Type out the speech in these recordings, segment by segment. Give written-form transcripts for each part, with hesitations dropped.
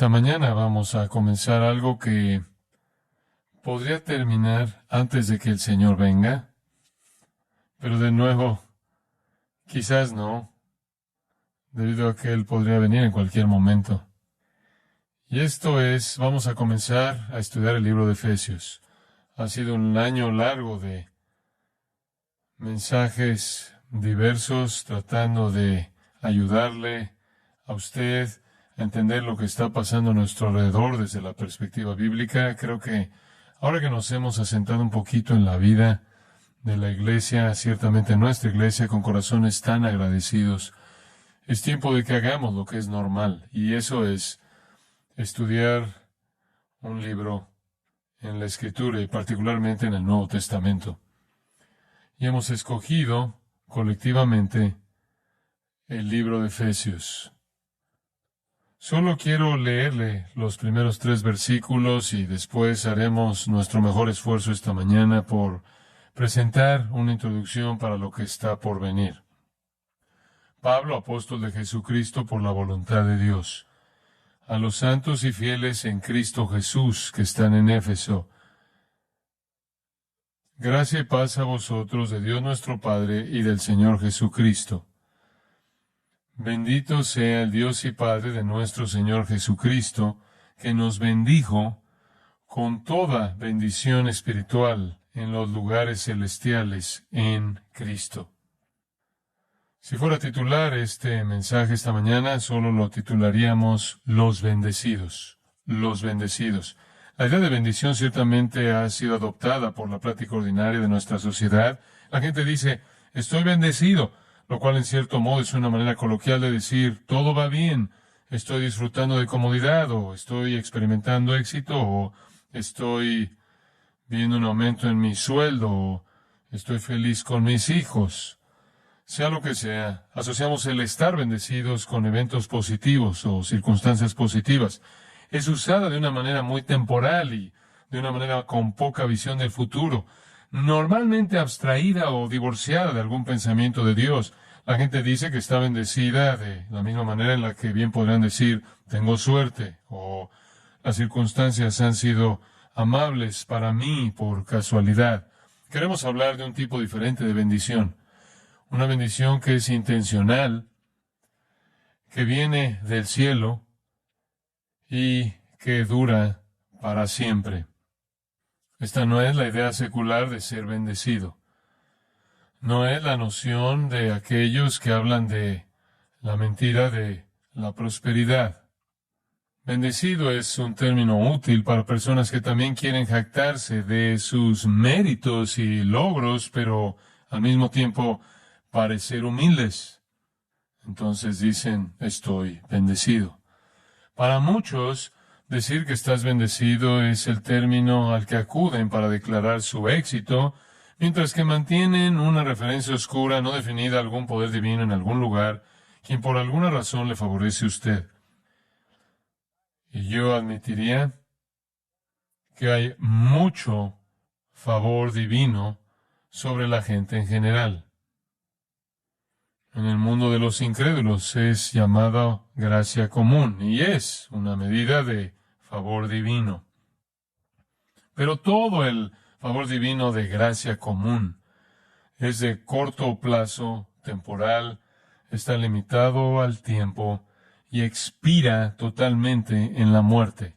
Esta mañana vamos a comenzar algo que podría terminar antes de que el Señor venga, pero de nuevo, quizás no, debido a que Él podría venir en cualquier momento. Y esto es, vamos a comenzar a estudiar el libro de Efesios. Ha sido un año largo de mensajes diversos tratando de ayudarle a usted a entender lo que está pasando a nuestro alrededor desde la perspectiva bíblica. Creo que ahora que nos hemos asentado un poquito en la vida de la iglesia, ciertamente nuestra iglesia, con corazones tan agradecidos, es tiempo de que hagamos lo que es normal, y eso es estudiar un libro en la Escritura y particularmente en el Nuevo Testamento. Y hemos escogido colectivamente el libro de Efesios. Solo quiero leerle los primeros 3 versículos y después haremos nuestro mejor esfuerzo esta mañana por presentar una introducción para lo que está por venir. Pablo, apóstol de Jesucristo por la voluntad de Dios, a los santos y fieles en Cristo Jesús que están en Éfeso. Gracia y paz a vosotros de Dios nuestro Padre y del Señor Jesucristo. Bendito sea el Dios y Padre de nuestro Señor Jesucristo, que nos bendijo con toda bendición espiritual en los lugares celestiales en Cristo. Si fuera a titular este mensaje esta mañana, solo lo titularíamos Los bendecidos. Los bendecidos. La idea de bendición ciertamente ha sido adoptada por la práctica ordinaria de nuestra sociedad. La gente dice, estoy bendecido, lo cual en cierto modo es una manera coloquial de decir, todo va bien, estoy disfrutando de comodidad, o estoy experimentando éxito, o estoy viendo un aumento en mi sueldo, o estoy feliz con mis hijos. Sea lo que sea, asociamos el estar bendecidos con eventos positivos o circunstancias positivas. Es usada de una manera muy temporal y de una manera con poca visión del futuro, normalmente abstraída o divorciada de algún pensamiento de Dios. La gente dice que está bendecida de la misma manera en la que bien podrán decir, tengo suerte, o las circunstancias han sido amables para mí por casualidad. Queremos hablar de un tipo diferente de bendición. Una bendición que es intencional, que viene del cielo y que dura para siempre. Esta no es la idea secular de ser bendecido. No es la noción de aquellos que hablan de la mentira de la prosperidad. Bendecido es un término útil para personas que también quieren jactarse de sus méritos y logros, pero al mismo tiempo parecer humildes. Entonces dicen, estoy bendecido. Para muchos, decir que estás bendecido es el término al que acuden para declarar su éxito, mientras que mantienen una referencia oscura no definida a algún poder divino en algún lugar, quien por alguna razón le favorece a usted. Y yo admitiría que hay mucho favor divino sobre la gente en general. En el mundo de los incrédulos es llamada gracia común y es una medida de favor divino. Pero todo el favor divino de gracia común es de corto plazo, temporal, está limitado al tiempo y expira totalmente en la muerte.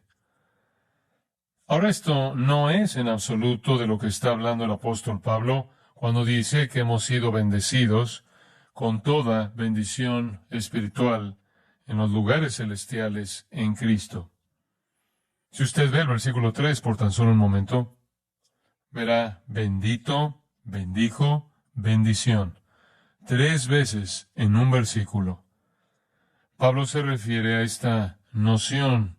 Ahora esto no es en absoluto de lo que está hablando el apóstol Pablo cuando dice que hemos sido bendecidos con toda bendición espiritual en los lugares celestiales en Cristo. Si usted ve el versículo 3 por tan solo un momento, verá bendito, bendijo, bendición. 3 veces en un versículo. Pablo se refiere a esta noción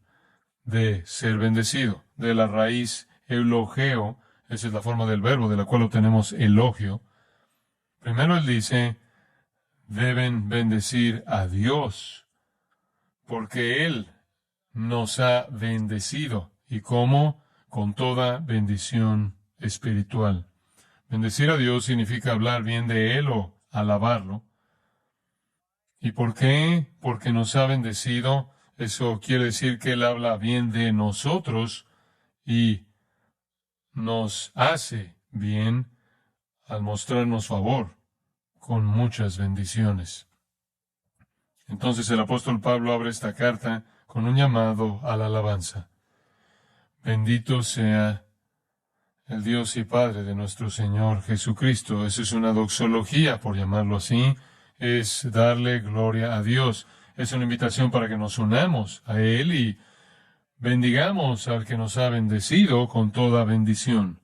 de ser bendecido, de la raíz eulogeo, esa es la forma del verbo de la cual obtenemos elogio. Primero él dice, deben bendecir a Dios, porque Él nos ha bendecido. ¿Y cómo? Con toda bendición espiritual. Bendecir a Dios significa hablar bien de Él o alabarlo. ¿Y por qué? Porque nos ha bendecido Eso quiere decir que Él habla bien de nosotros y nos hace bien al mostrarnos favor con muchas bendiciones. Entonces el apóstol Pablo abre esta carta con un llamado a la alabanza. Bendito sea el Dios y Padre de nuestro Señor Jesucristo. Eso es una doxología, por llamarlo así. Es darle gloria a Dios. Es una invitación para que nos unamos a Él y bendigamos al que nos ha bendecido con toda bendición.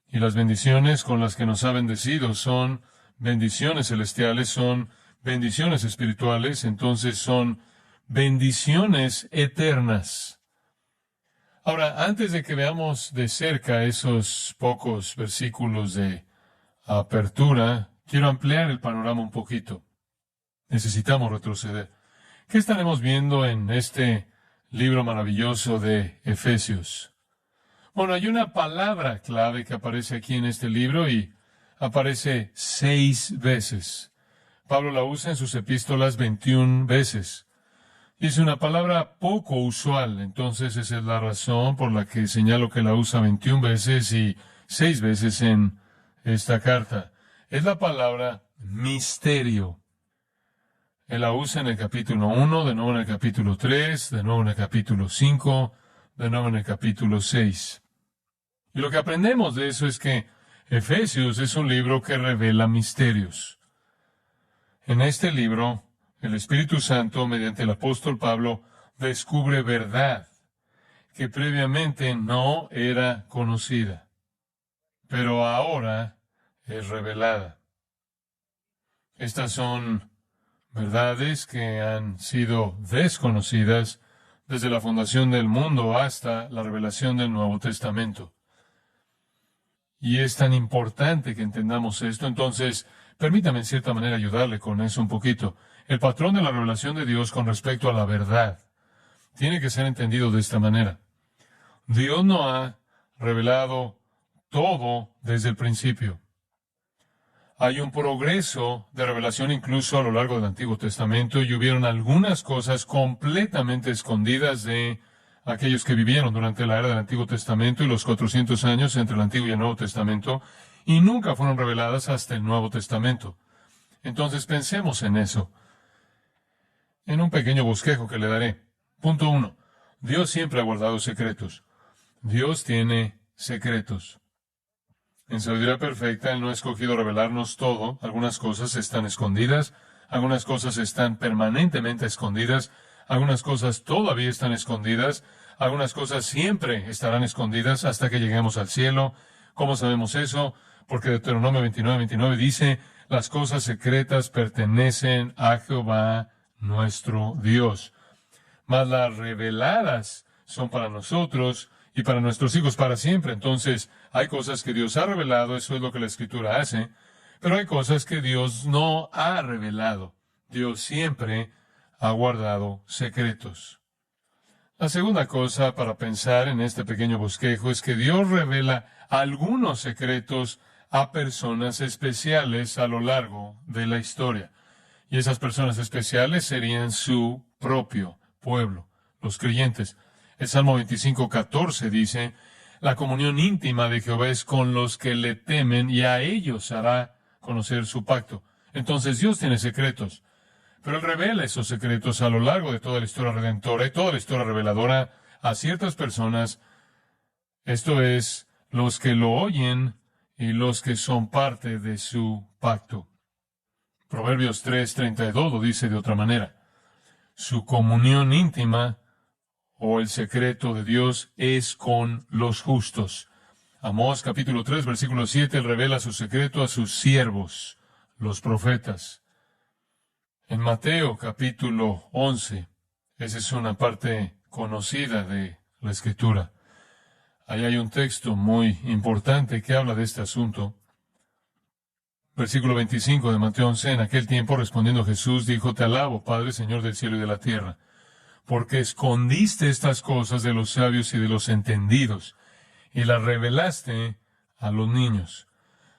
Y las bendiciones con las que nos ha bendecido son bendiciones celestiales, son bendiciones espirituales, entonces son bendiciones eternas. Ahora, antes de que veamos de cerca esos pocos versículos de apertura, quiero ampliar el panorama un poquito. Necesitamos retroceder. ¿Qué estaremos viendo en este libro maravilloso de Efesios? Bueno, hay una palabra clave que aparece aquí en este libro y aparece 6 veces. Pablo la usa en sus epístolas 21 veces. Y es una palabra poco usual, entonces esa es la razón por la que señalo que la usa 21 veces y 6 veces en esta carta. Es la palabra misterio. Él la usa en el capítulo 1, de nuevo en el capítulo 3, de nuevo en el capítulo 5, de nuevo en el capítulo 6. Y lo que aprendemos de eso es que Efesios es un libro que revela misterios. En este libro, el Espíritu Santo, mediante el apóstol Pablo, descubre verdad que previamente no era conocida, pero ahora es revelada. Estas son verdades que han sido desconocidas desde la fundación del mundo hasta la revelación del Nuevo Testamento. Y es tan importante que entendamos esto, entonces, permítame en cierta manera ayudarle con eso un poquito. El patrón de la revelación de Dios con respecto a la verdad tiene que ser entendido de esta manera. Dios no ha revelado todo desde el principio. Hay un progreso de revelación incluso a lo largo del Antiguo Testamento y hubieron algunas cosas completamente escondidas de aquellos que vivieron durante la era del Antiguo Testamento y los 400 años entre el Antiguo y el Nuevo Testamento, y nunca fueron reveladas hasta el Nuevo Testamento. Entonces pensemos en eso, en un pequeño bosquejo que le daré. Punto 1. Dios siempre ha guardado secretos. Dios tiene secretos. En sabiduría perfecta, Él no ha escogido revelarnos todo. Algunas cosas están escondidas, algunas cosas están permanentemente escondidas, algunas cosas todavía están escondidas, algunas cosas siempre estarán escondidas hasta que lleguemos al cielo. ¿Cómo sabemos eso? Porque Deuteronomio 29:29 dice, las cosas secretas pertenecen a Jehová nuestro Dios, mas las reveladas son para nosotros y para nuestros hijos para siempre. Entonces, hay cosas que Dios ha revelado, eso es lo que la Escritura hace, pero hay cosas que Dios no ha revelado. Dios siempre ha guardado secretos. La segunda cosa para pensar en este pequeño bosquejo es que Dios revela algunos secretos a personas especiales a lo largo de la historia. Y esas personas especiales serían su propio pueblo, los creyentes. El Salmo 25:14 dice, la comunión íntima de Jehová es con los que le temen y a ellos hará conocer su pacto. Entonces Dios tiene secretos, pero Él revela esos secretos a lo largo de toda la historia redentora y toda la historia reveladora a ciertas personas, esto es, los que lo oyen y los que son parte de su pacto. Proverbios 3:32 lo dice de otra manera. Su comunión íntima o el secreto de Dios es con los justos. Amós capítulo 3, versículo 7, Él revela su secreto a sus siervos, los profetas. En Mateo capítulo 11, esa es una parte conocida de la Escritura. Ahí hay un texto muy importante que habla de este asunto. Versículo 25 de Mateo 11, en aquel tiempo respondiendo Jesús dijo, te alabo, Padre, Señor del cielo y de la tierra, porque escondiste estas cosas de los sabios y de los entendidos, y las revelaste a los niños.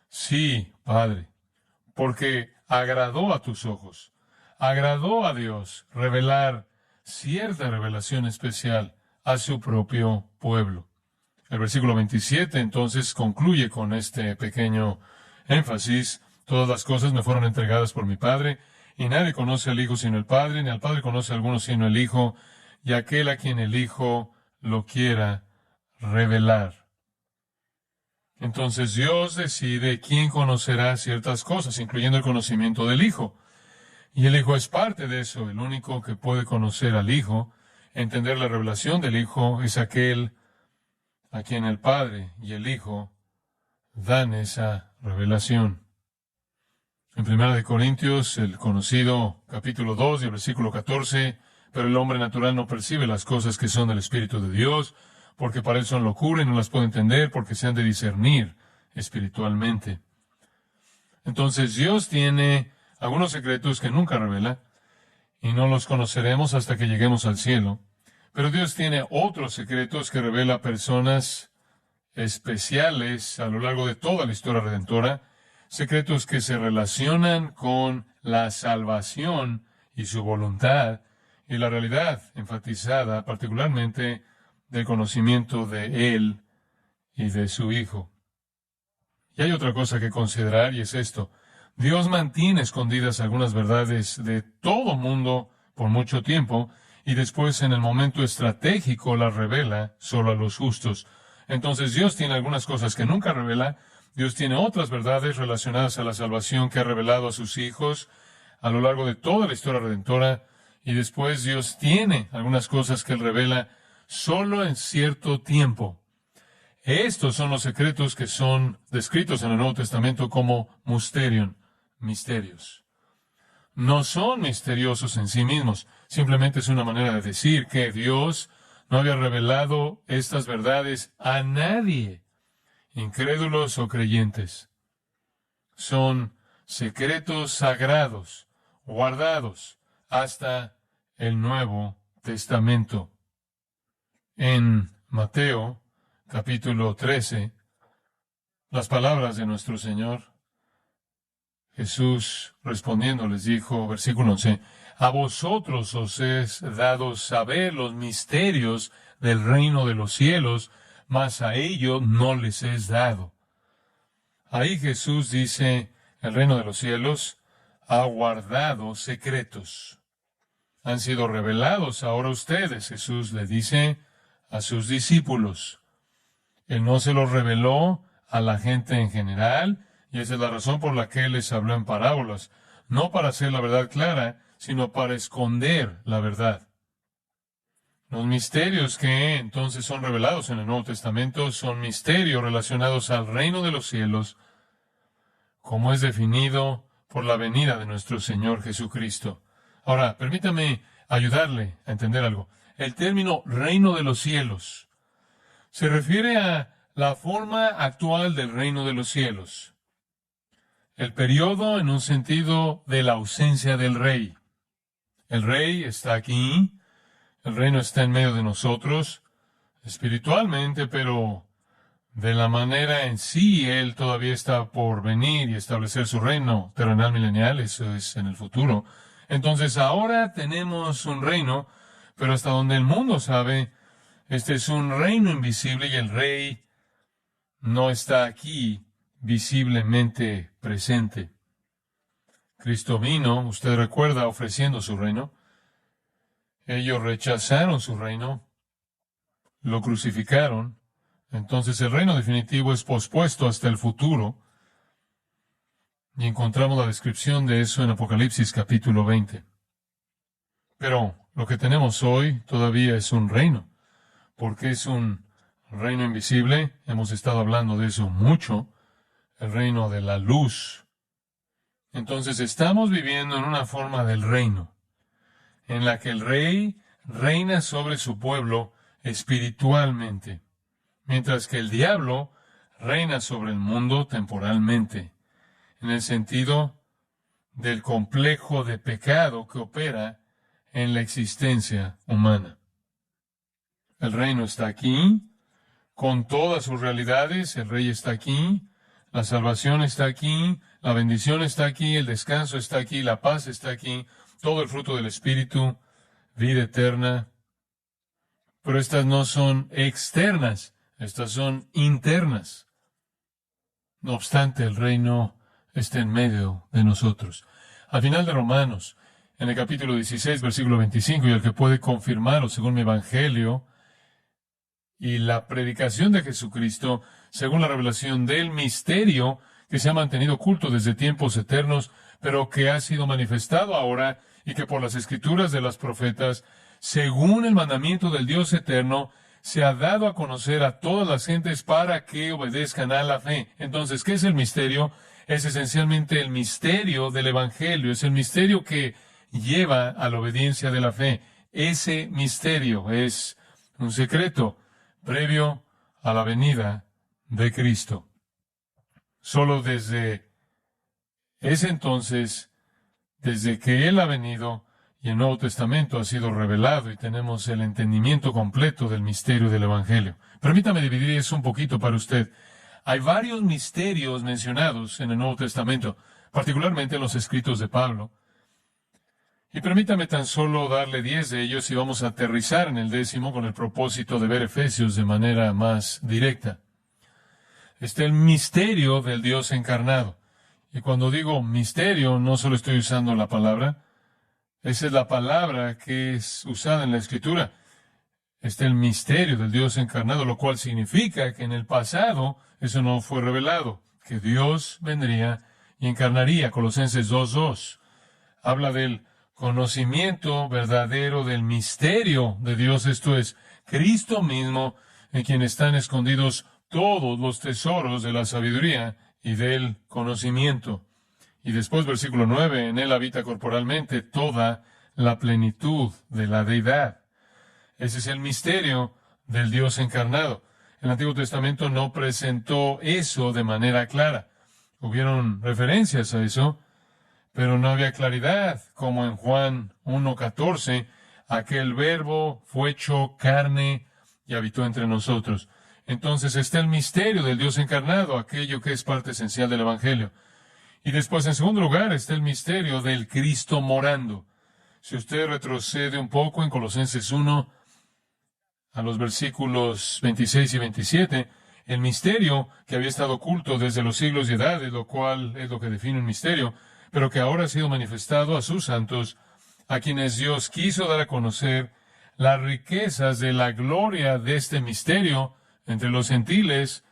Sí, Padre, porque agradó a tus ojos, agradó a Dios revelar cierta revelación especial a su propio pueblo. El versículo 27 entonces concluye con este pequeño énfasis. Todas las cosas me fueron entregadas por mi Padre, y nadie conoce al Hijo sino el Padre, ni al Padre conoce a alguno sino el Hijo, y aquel a quien el Hijo lo quiera revelar. Entonces Dios decide quién conocerá ciertas cosas, incluyendo el conocimiento del Hijo. Y el Hijo es parte de eso. El único que puede conocer al Hijo, entender la revelación del Hijo, es aquel a quien el Padre y el Hijo dan esa revelación. En 1 Corintios, el conocido capítulo 2 y el versículo 14, pero el hombre natural no percibe las cosas que son del Espíritu de Dios, porque para él son locura y no las puede entender, porque se han de discernir espiritualmente. Entonces Dios tiene algunos secretos que nunca revela, y no los conoceremos hasta que lleguemos al cielo. Pero Dios tiene otros secretos que revela a personas especiales a lo largo de toda la historia redentora, secretos que se relacionan con la salvación y su voluntad, y la realidad enfatizada particularmente del conocimiento de Él y de su Hijo. Y hay otra cosa que considerar, y es esto. Dios mantiene escondidas algunas verdades de todo mundo por mucho tiempo, y después en el momento estratégico las revela solo a los justos. Entonces Dios tiene algunas cosas que nunca revela. Dios tiene otras verdades relacionadas a la salvación que ha revelado a sus hijos a lo largo de toda la historia redentora, y después Dios tiene algunas cosas que Él revela solo en cierto tiempo. Estos son los secretos que son descritos en el Nuevo Testamento como mysterion, misterios. No son misteriosos en sí mismos, simplemente es una manera de decir que Dios no había revelado estas verdades a nadie, incrédulos o creyentes. Son secretos sagrados, guardados hasta el Nuevo Testamento. En Mateo, capítulo 13, las palabras de nuestro Señor. Jesús respondiendo les dijo, versículo 11, a vosotros os es dado saber los misterios del reino de los cielos, mas a ellos no les es dado. Ahí Jesús dice, el reino de los cielos ha guardado secretos. Han sido revelados ahora ustedes, Jesús le dice a sus discípulos. Él no se los reveló a la gente en general, y esa es la razón por la que Él les habló en parábolas, no para hacer la verdad clara, sino para esconder la verdad. Los misterios que entonces son revelados en el Nuevo Testamento son misterios relacionados al reino de los cielos, como es definido por la venida de nuestro Señor Jesucristo. Ahora, permítame ayudarle a entender algo. El término reino de los cielos se refiere a la forma actual del reino de los cielos. El periodo en un sentido de la ausencia del rey. El rey está aquí, el reino está en medio de nosotros, espiritualmente, pero de la manera en sí, Él todavía está por venir y establecer su reino terrenal milenial, eso es en el futuro. Entonces ahora tenemos un reino, pero hasta donde el mundo sabe, este es un reino invisible y el rey no está aquí visiblemente presente. Cristo vino, usted recuerda, ofreciendo su reino. Ellos rechazaron su reino, lo crucificaron. Entonces el reino definitivo es pospuesto hasta el futuro. Y encontramos la descripción de eso en Apocalipsis capítulo 20. Pero lo que tenemos hoy todavía es un reino, porque es un reino invisible. Hemos estado hablando de eso mucho, el reino de la luz. Entonces estamos viviendo en una forma del reino, en la que el rey reina sobre su pueblo espiritualmente, mientras que el diablo reina sobre el mundo temporalmente, en el sentido del complejo de pecado que opera en la existencia humana. El reino está aquí, con todas sus realidades, el rey está aquí, la salvación está aquí, la bendición está aquí, el descanso está aquí, la paz está aquí, todo el fruto del Espíritu vida eterna. Pero estas no son externas, estas son internas. No obstante, el reino está en medio de nosotros. Al final de Romanos, en el capítulo 16, versículo 25, y el que puede confirmarlo según mi evangelio y la predicación de Jesucristo, según la revelación del misterio que se ha mantenido oculto desde tiempos eternos, pero que ha sido manifestado ahora y que por las escrituras de los profetas, según el mandamiento del Dios eterno, se ha dado a conocer a todas las gentes para que obedezcan a la fe. Entonces, ¿qué es el misterio? Es esencialmente el misterio del Evangelio, es el misterio que lleva a la obediencia de la fe. Ese misterio es un secreto previo a la venida de Cristo. Solo desde ese entonces, desde que Él ha venido y el Nuevo Testamento ha sido revelado y tenemos el entendimiento completo del misterio del Evangelio. Permítame dividir eso un poquito para usted. Hay varios misterios mencionados en el Nuevo Testamento, particularmente en los escritos de Pablo. Y permítame tan solo darle 10 de ellos y vamos a aterrizar en el 10º con el propósito de ver Efesios de manera más directa. Está el misterio del Dios encarnado. Y cuando digo misterio, no solo estoy usando la palabra, esa es la palabra que es usada en la Escritura. Está el misterio del Dios encarnado, lo cual significa que en el pasado eso no fue revelado, que Dios vendría y encarnaría. Colosenses 2:2 habla del conocimiento verdadero del misterio de Dios, esto es, Cristo mismo, en quien están escondidos todos los tesoros de la sabiduría y del conocimiento. Y después, versículo 9, en él habita corporalmente toda la plenitud de la deidad. Ese es el misterio del Dios encarnado. El Antiguo Testamento no presentó eso de manera clara. Hubieron referencias a eso, pero no había claridad, como en Juan 1:14, aquel verbo fue hecho carne y habitó entre nosotros. Entonces está el misterio del Dios encarnado, aquello que es parte esencial del Evangelio. Y después, en segundo lugar, está el misterio del Cristo morando. Si usted retrocede un poco en Colosenses 1, a los versículos 26 y 27, el misterio que había estado oculto desde los siglos y edades, lo cual es lo que define un misterio, pero que ahora ha sido manifestado a sus santos, a quienes Dios quiso dar a conocer las riquezas de la gloria de este misterio entre los gentiles,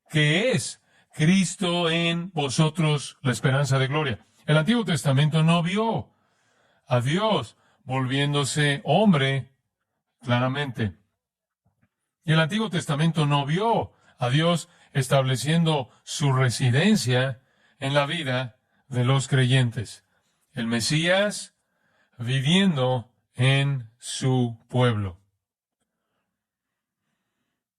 que es Cristo en vosotros, la esperanza de gloria. El Antiguo Testamento no vio a Dios volviéndose hombre claramente. Y el Antiguo Testamento no vio a Dios estableciendo su residencia en la vida de los creyentes. El Mesías viviendo en su pueblo.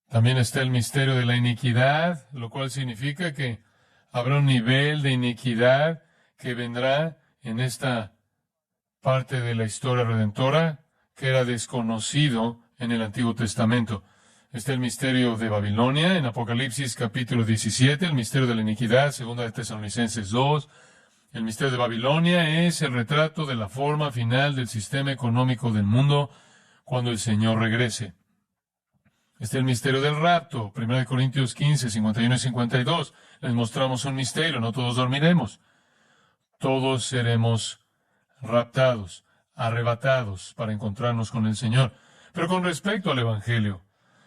También está el misterio de la iniquidad, lo cual significa que habrá un nivel de iniquidad que vendrá en esta parte de la historia redentora que era desconocido en el Antiguo Testamento. Está el misterio de Babilonia en Apocalipsis capítulo 17, el misterio de la iniquidad, segunda de Tesalonicenses 2. El misterio de Babilonia es el retrato de la forma final del sistema económico del mundo cuando el Señor regrese. Está el misterio del rapto, 1 Corintios 15, 51 y 52. Les mostramos un misterio, no todos dormiremos. Todos seremos raptados, arrebatados para encontrarnos con el Señor. Pero con respecto al Evangelio,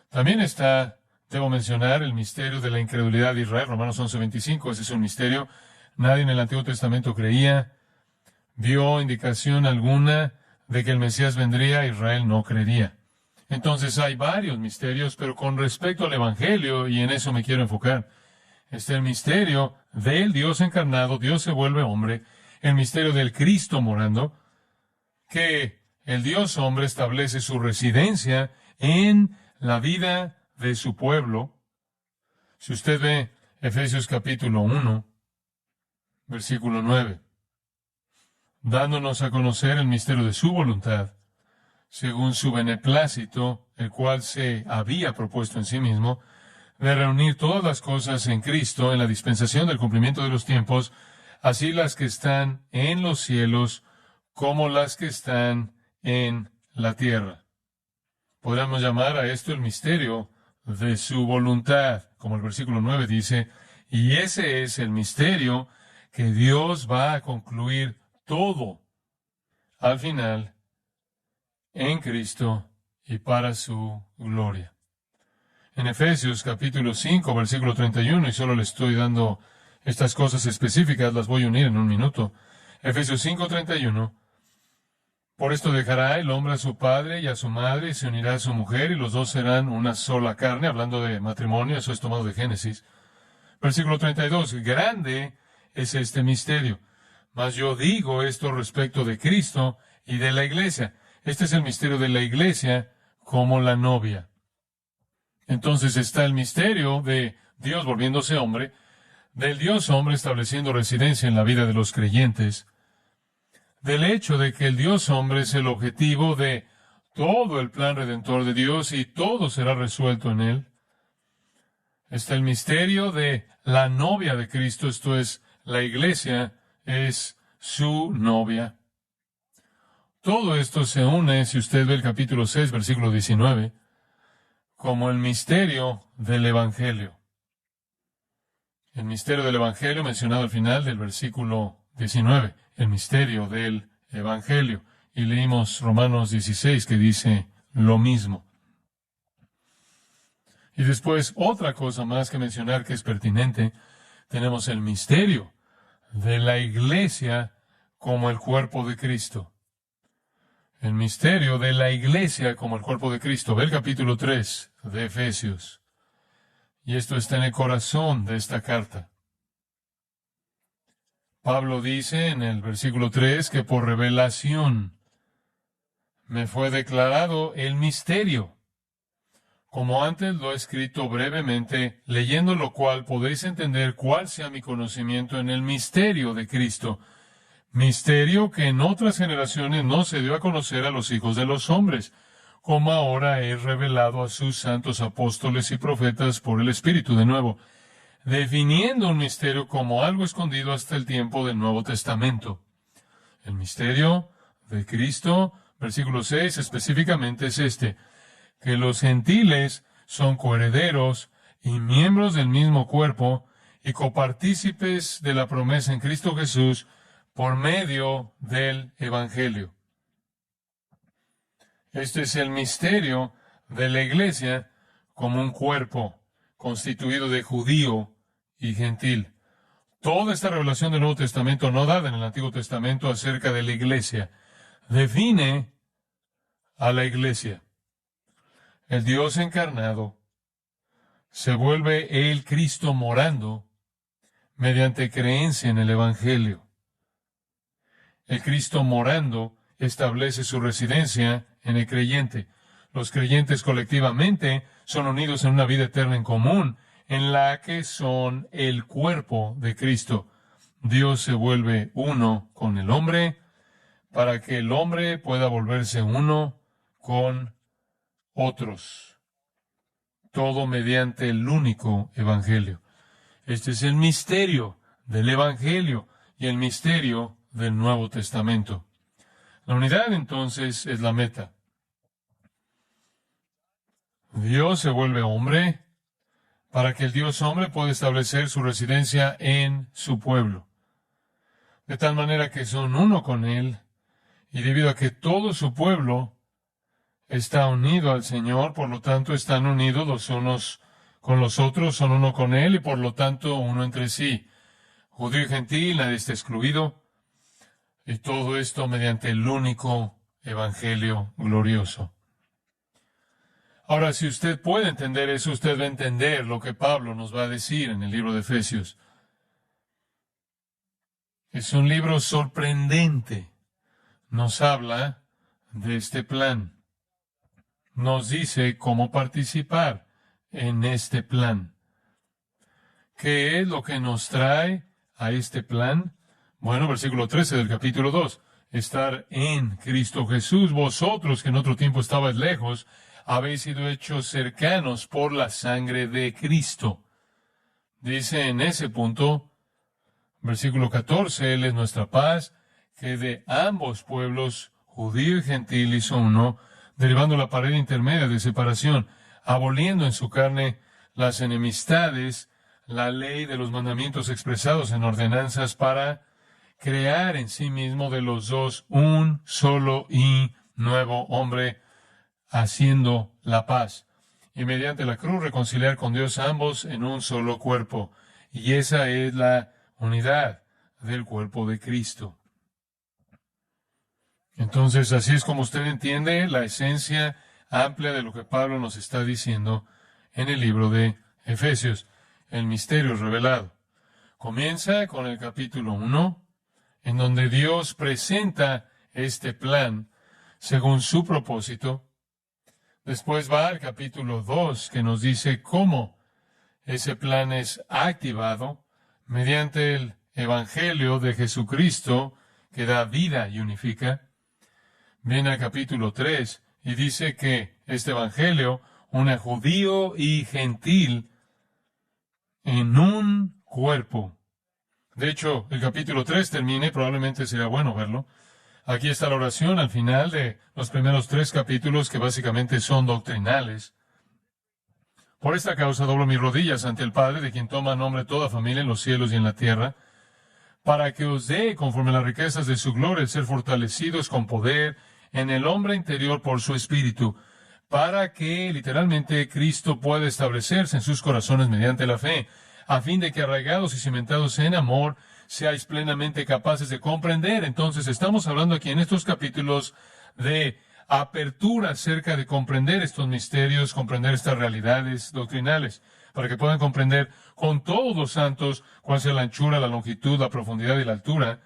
también está, debo mencionar, el misterio de la incredulidad de Israel, Romanos 11:25. Ese es un misterio. Nadie en el Antiguo Testamento creía, vio indicación alguna de que el Mesías vendría, Israel no creería. Entonces hay varios misterios, pero con respecto al Evangelio, y en eso me quiero enfocar, está el misterio del Dios encarnado, Dios se vuelve hombre, el misterio del Cristo morando, que el Dios hombre establece su residencia en la vida de su pueblo. Si usted ve Efesios capítulo 1, versículo 9, dándonos a conocer el misterio de su voluntad, según su beneplácito, el cual se había propuesto en sí mismo, de reunir todas las cosas en Cristo en la dispensación del cumplimiento de los tiempos, así las que están en los cielos como las que están en la tierra. Podríamos llamar a esto el misterio de su voluntad, como el versículo 9 dice, y ese es el misterio que Dios va a concluir todo al final en Cristo y para su gloria. En Efesios capítulo 5, versículo 31, y solo le estoy dando estas cosas específicas, las voy a unir en un minuto. Efesios 5:31. Por esto dejará el hombre a su padre y a su madre, y se unirá a su mujer, y los dos serán una sola carne, hablando de matrimonio, eso es tomado de Génesis. Versículo 32. Grande es este misterio. Mas yo digo esto respecto de Cristo y de la iglesia. Este es el misterio de la iglesia como la novia. Entonces está el misterio de Dios volviéndose hombre, del Dios hombre estableciendo residencia en la vida de los creyentes, del hecho de que el Dios hombre es el objetivo de todo el plan redentor de Dios y todo será resuelto en él. Está el misterio de la novia de Cristo, esto es, la iglesia es su novia. Todo esto se une, si usted ve el capítulo 6, versículo 19, como el misterio del Evangelio. El misterio del Evangelio mencionado al final del versículo 19, el misterio del Evangelio. Y leímos Romanos 16 que dice lo mismo. Y después, otra cosa más que mencionar que es pertinente, tenemos el misterio de la iglesia como el cuerpo de Cristo. El misterio de la iglesia como el cuerpo de Cristo. Ve el capítulo 3 de Efesios. Y esto está en el corazón de esta carta. Pablo dice en el versículo 3 que por revelación me fue declarado el misterio, como antes lo he escrito brevemente, leyendo lo cual podéis entender cuál sea mi conocimiento en el misterio de Cristo, misterio que en otras generaciones no se dio a conocer a los hijos de los hombres, como ahora es revelado a sus santos apóstoles y profetas por el Espíritu de nuevo, definiendo un misterio como algo escondido hasta el tiempo del Nuevo Testamento. El misterio de Cristo, versículo 6, específicamente es este, que los gentiles son coherederos y miembros del mismo cuerpo y copartícipes de la promesa en Cristo Jesús por medio del Evangelio. Este es el misterio de la iglesia como un cuerpo constituido de judío y gentil. Toda esta revelación del Nuevo Testamento, no dada en el Antiguo Testamento acerca de la iglesia, define a la iglesia. El Dios encarnado se vuelve el Cristo morando mediante creencia en el Evangelio. El Cristo morando establece su residencia en el creyente. Los creyentes colectivamente son unidos en una vida eterna en común, en la que son el cuerpo de Cristo. Dios se vuelve uno con el hombre para que el hombre pueda volverse uno con otros. Todo mediante el único Evangelio. Este es el misterio del Evangelio y el misterio del Nuevo Testamento. La unidad, entonces, es la meta. Dios se vuelve hombre para que el Dios hombre pueda establecer su residencia en su pueblo. De tal manera que son uno con Él, y debido a que todo su pueblo está unido al Señor, por lo tanto están unidos los unos con los otros, son uno con Él y por lo tanto uno entre sí. Judío y gentil, nadie está excluido. Y todo esto mediante el único Evangelio glorioso. Ahora, si usted puede entender eso, usted va a entender lo que Pablo nos va a decir en el libro de Efesios. Es un libro sorprendente. Nos habla de este plan. Nos dice cómo participar en este plan. ¿Qué es lo que nos trae a este plan? Bueno, versículo 13 del capítulo 2. Estar en Cristo Jesús, vosotros que en otro tiempo estabais lejos, habéis sido hechos cercanos por la sangre de Cristo. Dice en ese punto, versículo 14, Él es nuestra paz, que de ambos pueblos judío y gentil hizo uno, derribando la pared intermedia de separación, aboliendo en su carne las enemistades, la ley de los mandamientos expresados en ordenanzas, para crear en sí mismo de los dos un solo y nuevo hombre, haciendo la paz, y mediante la cruz reconciliar con Dios a ambos en un solo cuerpo. Y esa es la unidad del cuerpo de Cristo. Entonces, así es como usted entiende la esencia amplia de lo que Pablo nos está diciendo en el libro de Efesios, el misterio revelado. Comienza con el capítulo 1, en donde Dios presenta este plan según su propósito. Después va al capítulo 2, que nos dice cómo ese plan es activado mediante el Evangelio de Jesucristo, que da vida y unifica. Viene al capítulo 3 y dice que este Evangelio une judío y gentil en un cuerpo. De hecho, el capítulo 3 termina, y probablemente será bueno verlo. Aquí está la oración al final de los primeros 3 capítulos, que básicamente son doctrinales. Por esta causa doblo mis rodillas ante el Padre, de quien toma nombre toda familia en los cielos y en la tierra, para que os dé, conforme a las riquezas de su gloria, el ser fortalecidos con poder en el hombre interior por su Espíritu, para que, literalmente, Cristo pueda establecerse en sus corazones mediante la fe, a fin de que, arraigados y cimentados en amor, seáis plenamente capaces de comprender. Entonces, estamos hablando aquí en estos capítulos de apertura acerca de comprender estos misterios, comprender estas realidades doctrinales, para que puedan comprender con todos los santos cuál sea la anchura, la longitud, la profundidad y la altura,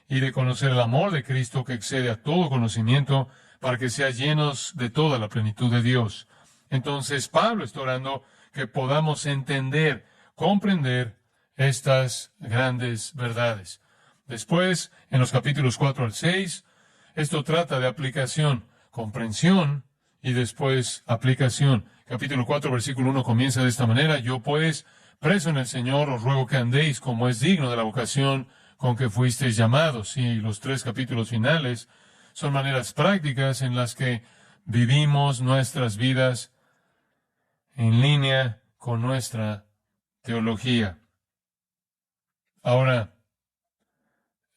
y de conocer el amor de Cristo que excede a todo conocimiento, para que sean llenos de toda la plenitud de Dios. Entonces, Pablo está orando que podamos entender, comprender estas grandes verdades. Después, en los capítulos 4 al 6, esto trata de aplicación, comprensión y después aplicación. Capítulo 4, versículo 1 comienza de esta manera: yo pues, preso en el Señor, os ruego que andéis como es digno de la vocación con que fuisteis llamados. Y los 3 capítulos finales son maneras prácticas en las que vivimos nuestras vidas en línea con nuestra teología. Ahora,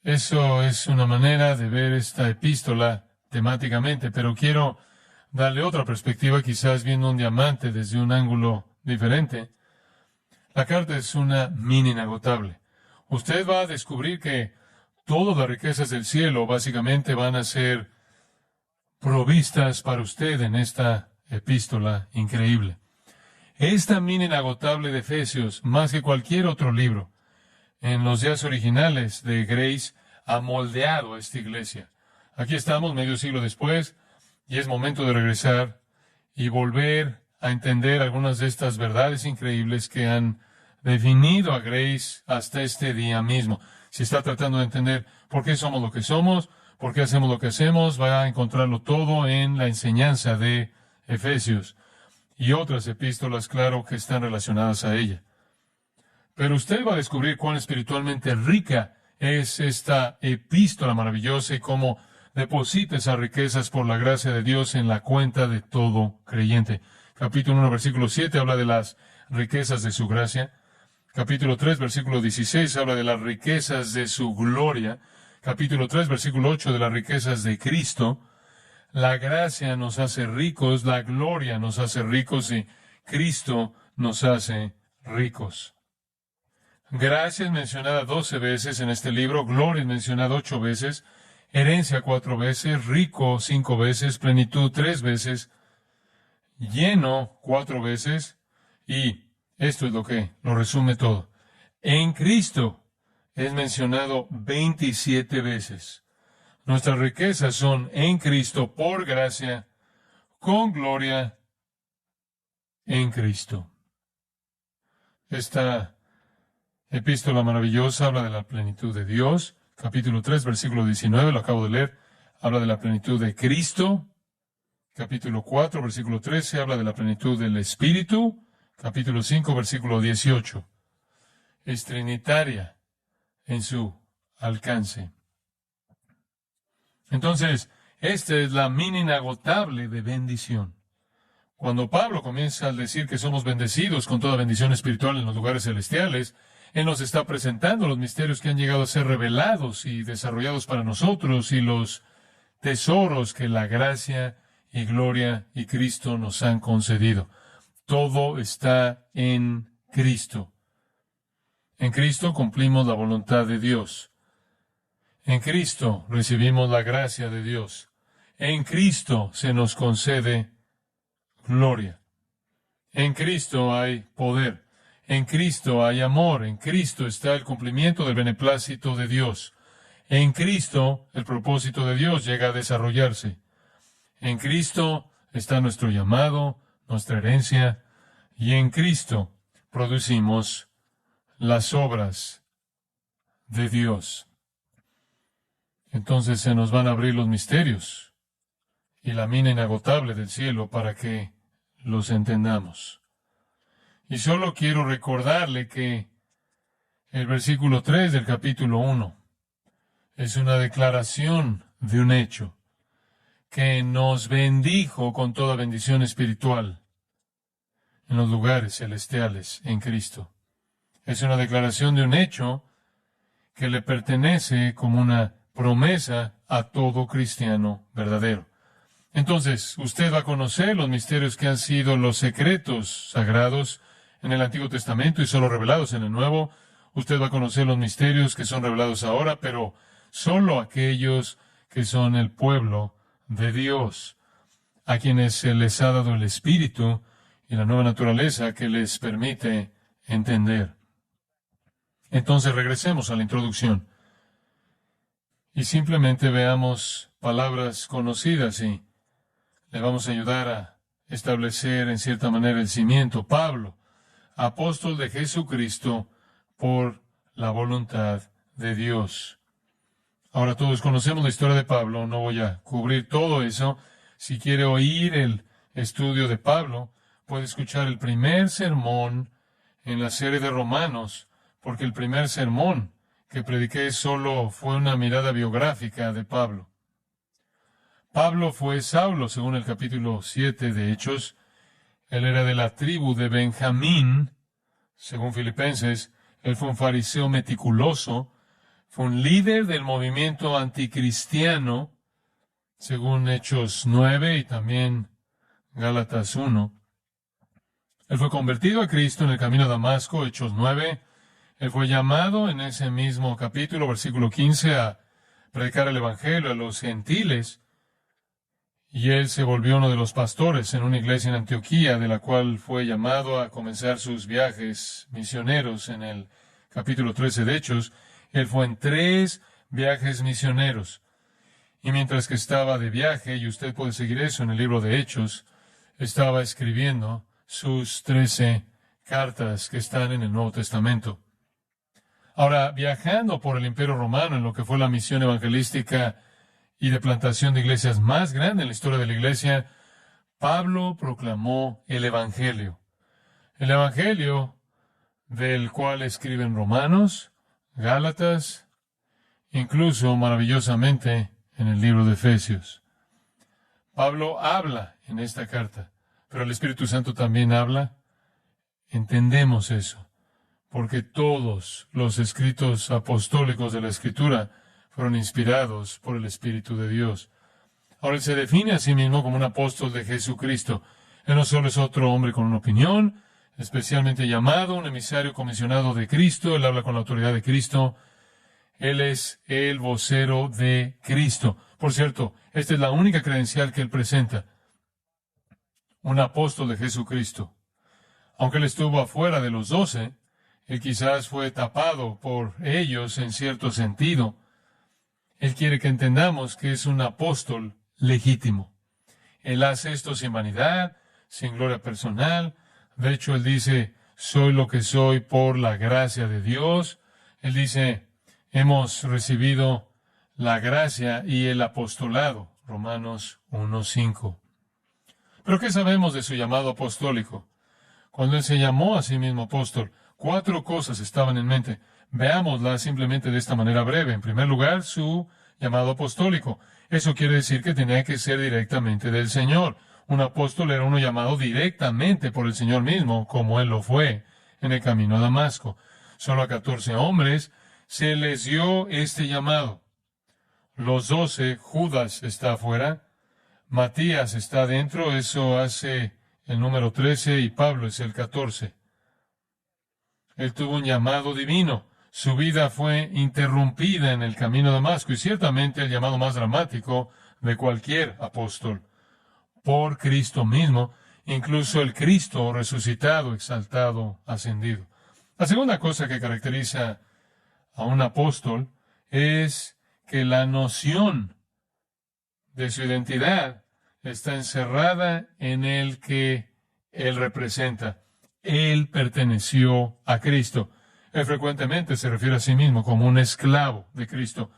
eso es una manera de ver esta epístola temáticamente, pero quiero darle otra perspectiva, quizás viendo un diamante desde un ángulo diferente. La carta es una mina inagotable. Usted va a descubrir que todas las riquezas del cielo básicamente van a ser provistas para usted en esta epístola increíble. Esta mina inagotable de Efesios, más que cualquier otro libro, en los días originales de Grace, ha moldeado a esta iglesia. Aquí estamos, medio siglo después, y es momento de regresar y volver a entender algunas de estas verdades increíbles que han definido a Grace hasta este día mismo. Si está tratando de entender por qué somos lo que somos, por qué hacemos lo que hacemos, va a encontrarlo todo en la enseñanza de Efesios y otras epístolas, claro, que están relacionadas a ella. Pero usted va a descubrir cuán espiritualmente rica es esta epístola maravillosa y cómo deposita esas riquezas por la gracia de Dios en la cuenta de todo creyente. Capítulo 1, versículo 7 habla de las riquezas de su gracia. Capítulo 3, versículo 16 habla de las riquezas de su gloria. Capítulo 3, versículo 8 de las riquezas de Cristo. La gracia nos hace ricos, la gloria nos hace ricos y Cristo nos hace ricos. Gracia es mencionada 12 veces en este libro, gloria es mencionada 8 veces, herencia 4 veces, rico 5 veces, plenitud 3 veces, lleno 4 veces, y esto es lo que lo resume todo. En Cristo es mencionado 27 veces. Nuestras riquezas son en Cristo, por gracia, con gloria, en Cristo. Esta epístola maravillosa habla de la plenitud de Dios. Capítulo 3, versículo 19, lo acabo de leer, habla de la plenitud de Cristo. Capítulo 4, versículo 13, habla de la plenitud del Espíritu. Capítulo 5, versículo 18. Es trinitaria en su alcance. Entonces, Esta es la mina inagotable de bendición. Cuando Pablo comienza a decir que somos bendecidos con toda bendición espiritual en los lugares celestiales, él nos está presentando los misterios que han llegado a ser revelados y desarrollados para nosotros y los tesoros que la gracia y gloria y Cristo nos han concedido. Todo está en Cristo. En Cristo cumplimos la voluntad de Dios. En Cristo recibimos la gracia de Dios. En Cristo se nos concede gloria. En Cristo hay poder. En Cristo hay amor. En Cristo está el cumplimiento del beneplácito de Dios. En Cristo el propósito de Dios llega a desarrollarse. En Cristo está nuestro llamado, nuestra herencia, y en Cristo producimos las obras de Dios. Entonces se nos van a abrir los misterios y la mina inagotable del cielo para que los entendamos. Y solo quiero recordarle que el versículo 3 del capítulo 1 es una declaración de un hecho que nos bendijo con toda bendición espiritual en los lugares celestiales en Cristo. Es una declaración de un hecho que le pertenece como una promesa a todo cristiano verdadero. Entonces, usted va a conocer los misterios que han sido los secretos sagrados en el Antiguo Testamento y solo revelados en el Nuevo. Usted va a conocer los misterios que son revelados ahora, pero solo aquellos que son el pueblo de Dios, a quienes se les ha dado el Espíritu y la nueva naturaleza que les permite entender. Entonces regresemos a la introducción y simplemente veamos palabras conocidas y le vamos a ayudar a establecer en cierta manera el cimiento. Pablo, apóstol de Jesucristo por la voluntad de Dios. Ahora todos conocemos la historia de Pablo, no voy a cubrir todo eso. Si quiere oír el estudio de Pablo, puede escuchar el primer sermón en la serie de Romanos, porque el primer sermón que prediqué solo fue una mirada biográfica de Pablo. Pablo fue Saulo, según el capítulo 7 de Hechos. Él era de la tribu de Benjamín, según Filipenses. Él fue un fariseo meticuloso. Fue un líder del movimiento anticristiano, según Hechos 9 y también Gálatas 1. Él fue convertido a Cristo en el camino a Damasco, Hechos 9. Él fue llamado en ese mismo capítulo, versículo 15, a predicar el Evangelio a los gentiles. Y él se volvió uno de los pastores en una iglesia en Antioquía, de la cual fue llamado a comenzar sus viajes misioneros en el capítulo 13 de Hechos. Él fue en 3 viajes misioneros. Y mientras que estaba de viaje, y usted puede seguir eso en el libro de Hechos, estaba escribiendo sus 13 cartas que están en el Nuevo Testamento. Ahora, viajando por el Imperio Romano en lo que fue la misión evangelística y de plantación de iglesias más grande en la historia de la iglesia, Pablo proclamó el Evangelio. El Evangelio del cual escriben Romanos, Gálatas, incluso maravillosamente en el libro de Efesios. Pablo habla en esta carta, pero el Espíritu Santo también habla. Entendemos eso, porque todos los escritos apostólicos de la Escritura fueron inspirados por el Espíritu de Dios. Ahora él se define a sí mismo como un apóstol de Jesucristo. Él no solo es otro hombre con una opinión, especialmente llamado, un emisario comisionado de Cristo. Él habla con la autoridad de Cristo. Él es el vocero de Cristo. Por cierto, esta es la única credencial que él presenta. Un apóstol de Jesucristo. Aunque él estuvo afuera de los 12, él quizás fue tapado por ellos en cierto sentido. Él quiere que entendamos que es un apóstol legítimo. Él hace esto sin vanidad, sin gloria personal. De hecho, él dice, soy lo que soy por la gracia de Dios. Él dice, hemos recibido la gracia y el apostolado. Romanos 1:5. ¿Pero qué sabemos de su llamado apostólico? Cuando él se llamó a sí mismo apóstol, 4 cosas estaban en mente. Veámoslas simplemente de esta manera breve. En primer lugar, su llamado apostólico. Eso quiere decir que tenía que ser directamente del Señor. Un apóstol era uno llamado directamente por el Señor mismo, como él lo fue en el camino a Damasco. Solo a 14 hombres se les dio este llamado. Los 12, Judas está afuera, Matías está dentro, eso hace el número 13 y Pablo es el 14. Él tuvo un llamado divino. Su vida fue interrumpida en el camino a Damasco y ciertamente el llamado más dramático de cualquier apóstol. Por Cristo mismo, incluso el Cristo resucitado, exaltado, ascendido. La segunda cosa que caracteriza a un apóstol es que la noción de su identidad está encerrada en el que él representa. Él perteneció a Cristo. Él frecuentemente se refiere a sí mismo como un esclavo de Cristo.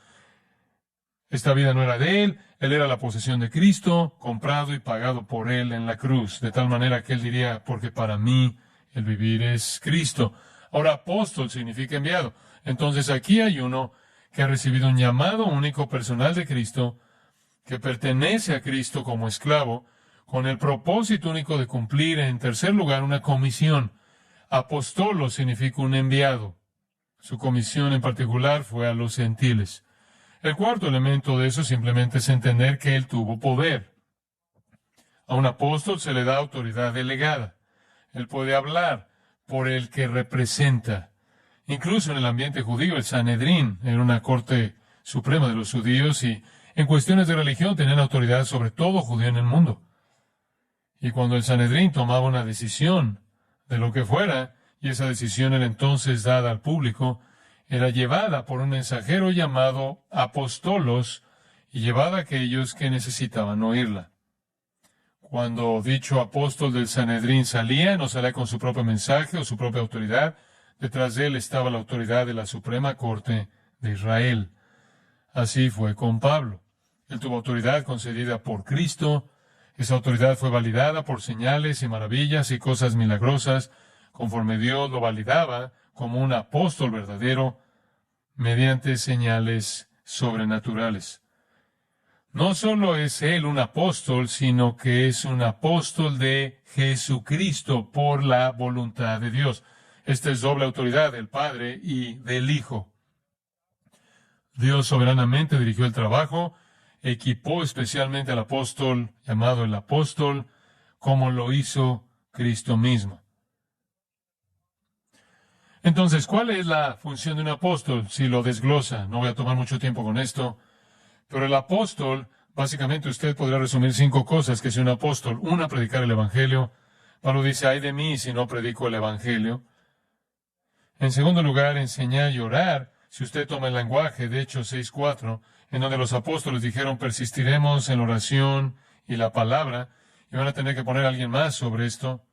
Esta vida no era de él era la posesión de Cristo, comprado y pagado por él en la cruz, de tal manera que él diría, porque para mí el vivir es Cristo. Ahora, apóstol significa enviado. Entonces aquí hay uno que ha recibido un llamado único personal de Cristo, que pertenece a Cristo como esclavo, con el propósito único de cumplir, en tercer lugar, una comisión. Apostolo significa un enviado. Su comisión en particular fue a los gentiles. El cuarto elemento de eso simplemente es entender que él tuvo poder. A un apóstol se le da autoridad delegada. Él puede hablar por el que representa. Incluso en el ambiente judío, el Sanedrín era una corte suprema de los judíos y en cuestiones de religión tenían autoridad sobre todo judío en el mundo. Y cuando el Sanedrín tomaba una decisión de lo que fuera, y esa decisión era entonces dada al público, era llevada por un mensajero llamado apóstolos y llevada a aquellos que necesitaban oírla. Cuando dicho apóstol del Sanedrín salía, no salía con su propio mensaje o su propia autoridad, detrás de él estaba la autoridad de la Suprema Corte de Israel. Así fue con Pablo. Él tuvo autoridad concedida por Cristo. Esa autoridad fue validada por señales y maravillas y cosas milagrosas, conforme Dios lo validaba como un apóstol verdadero mediante señales sobrenaturales. No solo es él un apóstol, sino que es un apóstol de Jesucristo por la voluntad de Dios. Esta es doble autoridad del Padre y del Hijo. Dios soberanamente dirigió el trabajo, equipó especialmente al apóstol, llamado el apóstol, como lo hizo Cristo mismo. Entonces, ¿cuál es la función de un apóstol? Si lo desglosa, no voy a tomar mucho tiempo con esto, pero el apóstol, básicamente usted podrá resumir 5 cosas que es un apóstol. Una, predicar el Evangelio. Pablo dice, ay de mí si no predico el Evangelio. En segundo lugar, enseñar y orar. Si usted toma el lenguaje de Hechos 6:4, en donde los apóstoles dijeron, persistiremos en la oración y la palabra, y van a tener que poner a alguien más sobre esto.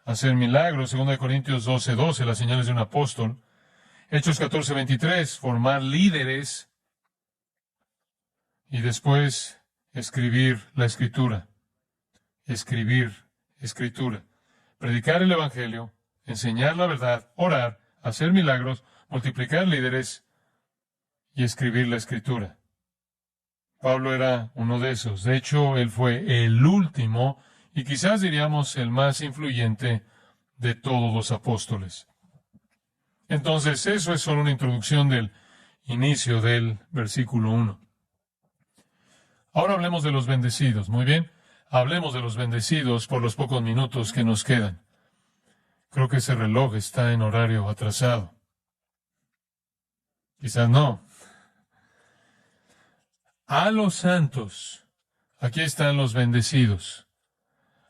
Hacer milagros, 2 Corintios 12:12, las señales de un apóstol. Hechos 14:23, formar líderes. Y después, escribir la Escritura. Escribir Escritura. Predicar el Evangelio, enseñar la verdad, orar, hacer milagros, multiplicar líderes y escribir la Escritura. Pablo era uno de esos. De hecho, él fue el último y quizás diríamos el más influyente de todos los apóstoles. Entonces, eso es solo una introducción del inicio del versículo 1. Ahora hablemos de los bendecidos. Muy bien, hablemos de los bendecidos por los pocos minutos que nos quedan. Creo que ese reloj está en horario atrasado. Quizás no. A los santos. Aquí están los bendecidos.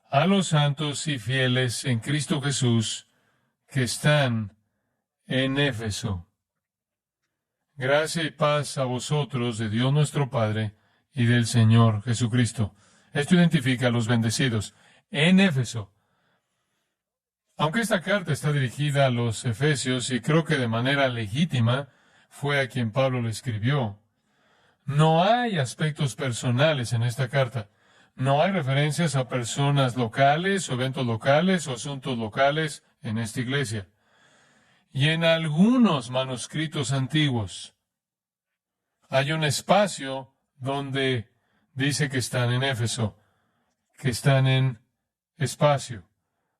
A los santos y fieles en Cristo Jesús que están en Éfeso. Gracia y paz a vosotros de Dios nuestro Padre y del Señor Jesucristo. Esto identifica a los bendecidos en Éfeso. Aunque esta carta está dirigida a los efesios y creo que de manera legítima fue a quien Pablo le escribió, no hay aspectos personales en esta carta. No hay referencias a personas locales o eventos locales o asuntos locales en esta iglesia. Y en algunos manuscritos antiguos hay un espacio donde dice que están en Éfeso, que están en espacio.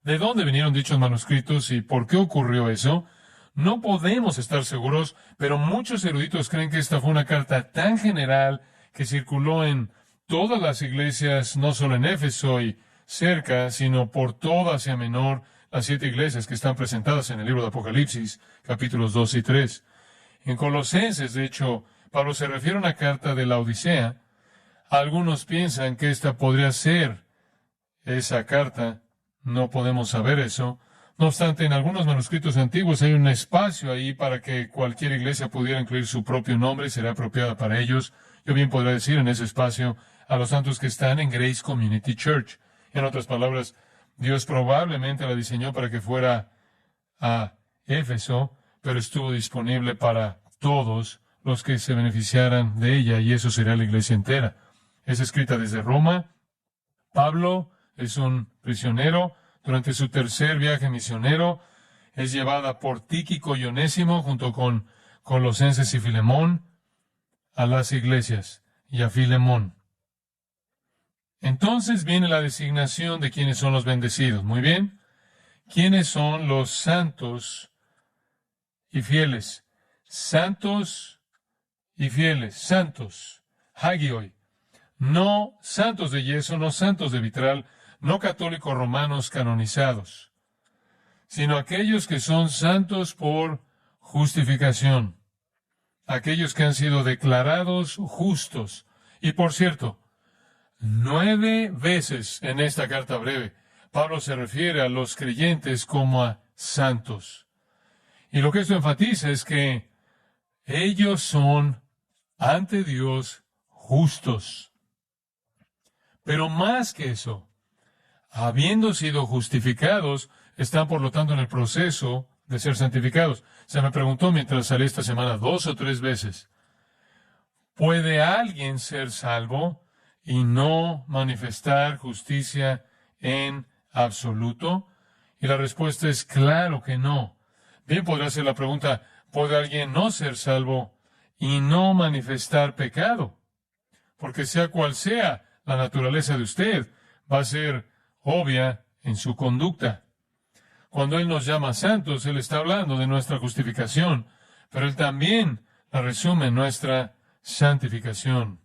¿De dónde vinieron dichos manuscritos y por qué ocurrió eso? No podemos estar seguros, pero muchos eruditos creen que esta fue una carta tan general que circuló en todas las iglesias, no solo en Éfeso y cerca, sino por toda Asia Menor, las 7 iglesias que están presentadas en el libro de Apocalipsis, capítulos 2 y 3. En Colosenses, de hecho, Pablo se refiere a una carta de la Odisea. Algunos piensan que esta podría ser esa carta. No podemos saber eso. No obstante, en algunos manuscritos antiguos hay un espacio ahí para que cualquier iglesia pudiera incluir su propio nombre y sería apropiada para ellos. Yo bien podría decir en ese espacio a los santos que están en Grace Community Church. En otras palabras, Dios probablemente la diseñó para que fuera a Éfeso, pero estuvo disponible para todos los que se beneficiaran de ella, y eso sería la iglesia entera. Es escrita desde Roma. Pablo es un prisionero. Durante su tercer viaje misionero, es llevada por Tíquico y Onésimo, junto con Colosenses y Filemón, a las iglesias y a Filemón. Entonces viene la designación de quiénes son los bendecidos. Muy bien. ¿Quiénes son los santos y fieles? Santos y fieles. Santos. Hagioi. No santos de yeso, no santos de vitral, no católicos romanos canonizados, sino aquellos que son santos por justificación, aquellos que han sido declarados justos. Y por cierto, 9 veces en esta carta breve, Pablo se refiere a los creyentes como a santos. Y lo que esto enfatiza es que ellos son ante Dios justos. Pero más que eso, habiendo sido justificados, están por lo tanto en el proceso de ser santificados. Se me preguntó mientras salí esta semana 2 o 3 veces, ¿puede alguien ser salvo y no manifestar justicia en absoluto? Y la respuesta es claro que no. Bien podrá ser la pregunta, ¿puede alguien no ser salvo y no manifestar pecado? Porque sea cual sea la naturaleza de usted, va a ser obvia en su conducta. Cuando Él nos llama santos, Él está hablando de nuestra justificación, pero Él también la resume en nuestra santificación.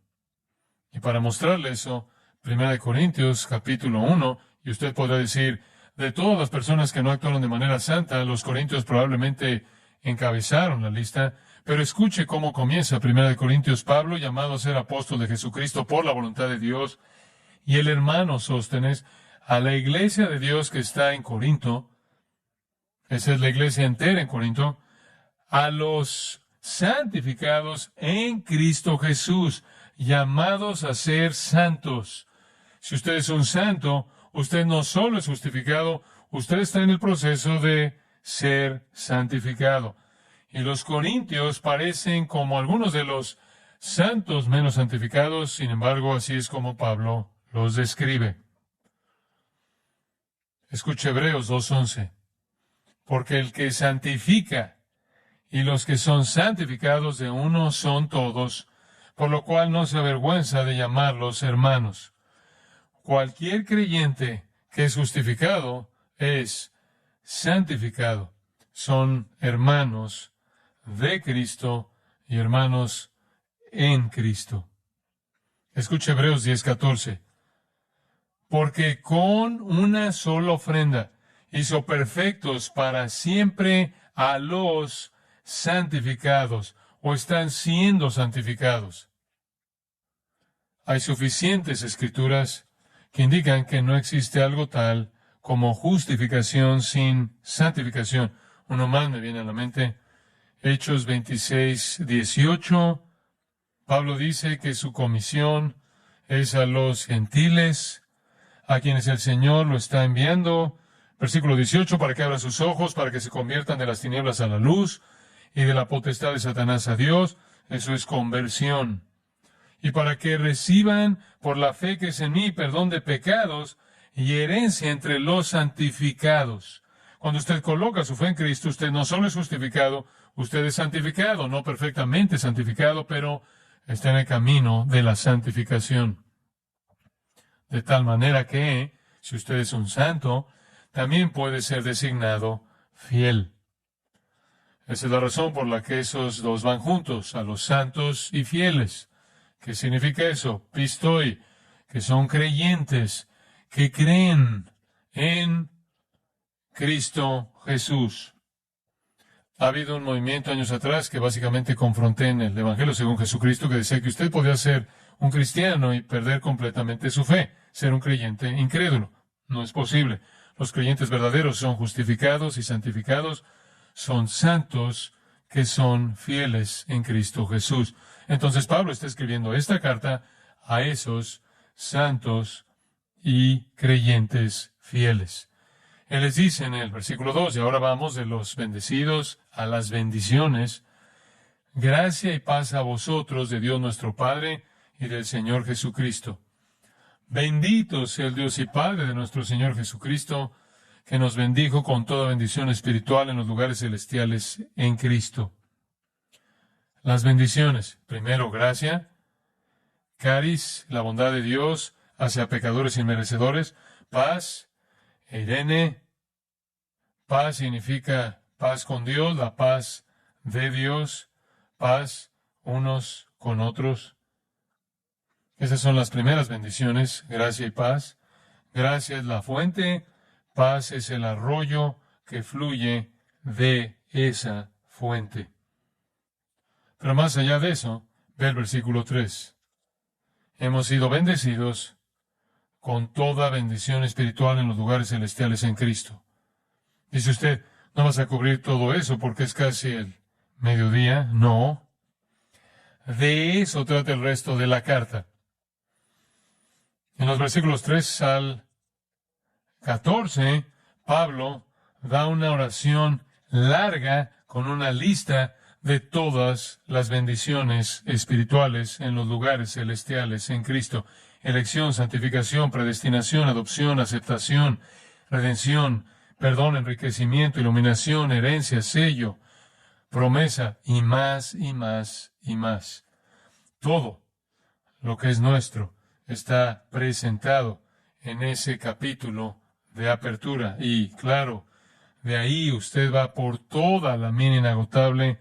Y para mostrarle eso, 1 Corintios capítulo 1, y usted podrá decir, de todas las personas que no actuaron de manera santa, los corintios probablemente encabezaron la lista, pero escuche cómo comienza 1 Corintios. Pablo, llamado a ser apóstol de Jesucristo por la voluntad de Dios, y el hermano Sóstenes, a la iglesia de Dios que está en Corinto, esa es la iglesia entera en Corinto, a los santificados en Cristo Jesús, llamados a ser santos. Si usted es un santo, usted no solo es justificado, usted está en el proceso de ser santificado. Y los corintios parecen como algunos de los santos menos santificados, sin embargo, así es como Pablo los describe. Escuche Hebreos 2:11. Porque el que santifica y los que son santificados de uno son todos, por lo cual no se avergüenza de llamarlos hermanos. Cualquier creyente que es justificado es santificado. Son hermanos de Cristo y hermanos en Cristo. Escuche Hebreos 10:14. Porque con una sola ofrenda hizo perfectos para siempre a los santificados, o están siendo santificados. Hay suficientes escrituras que indican que no existe algo tal como justificación sin santificación. Uno más me viene a la mente. Hechos 26:18. Pablo dice que su comisión es a los gentiles, a quienes el Señor lo está enviando. Versículo 18, para que abra sus ojos, para que se conviertan de las tinieblas a la luz y de la potestad de Satanás a Dios. Eso es conversión. Y para que reciban por la fe que es en mí perdón de pecados y herencia entre los santificados. Cuando usted coloca su fe en Cristo, usted no solo es justificado, usted es santificado, no perfectamente santificado, pero está en el camino de la santificación. De tal manera que, si usted es un santo, también puede ser designado fiel. Esa es la razón por la que esos dos van juntos, a los santos y fieles. ¿Qué significa eso? Pistoi, que son creyentes, que creen en Cristo Jesús. Ha habido un movimiento años atrás que básicamente confronté en el Evangelio según Jesucristo, que decía que usted podía ser un cristiano y perder completamente su fe, ser un creyente incrédulo. No es posible. Los creyentes verdaderos son justificados y santificados, son santos que son fieles en Cristo Jesús. Entonces Pablo está escribiendo esta carta a esos santos y creyentes fieles. Él les dice en el versículo 2, y ahora vamos de los bendecidos a las bendiciones: gracia y paz a vosotros de Dios nuestro Padre y del Señor Jesucristo. Bendito sea el Dios y Padre de nuestro Señor Jesucristo, que nos bendijo con toda bendición espiritual en los lugares celestiales en Cristo. Las bendiciones: primero, gracia; caris, la bondad de Dios hacia pecadores inmerecedores; paz, eirene. Paz significa paz con Dios, la paz de Dios, paz unos con otros. Esas son las primeras bendiciones, gracia y paz. Gracia es la fuente, paz es el arroyo que fluye de esa fuente. Pero más allá de eso, ve el versículo 3. Hemos sido bendecidos con toda bendición espiritual en los lugares celestiales en Cristo. Dice usted, ¿no vas a cubrir todo eso porque es casi el mediodía? No. De eso trata el resto de la carta. En los versículos 3 al 14, Pablo da una oración larga con una lista de todas las bendiciones espirituales en los lugares celestiales en Cristo: elección, santificación, predestinación, adopción, aceptación, redención, perdón, enriquecimiento, iluminación, herencia, sello, promesa, y más, y más, y más. Todo lo que es nuestro está presentado en ese capítulo de apertura. Y claro, de ahí usted va por toda la mina inagotable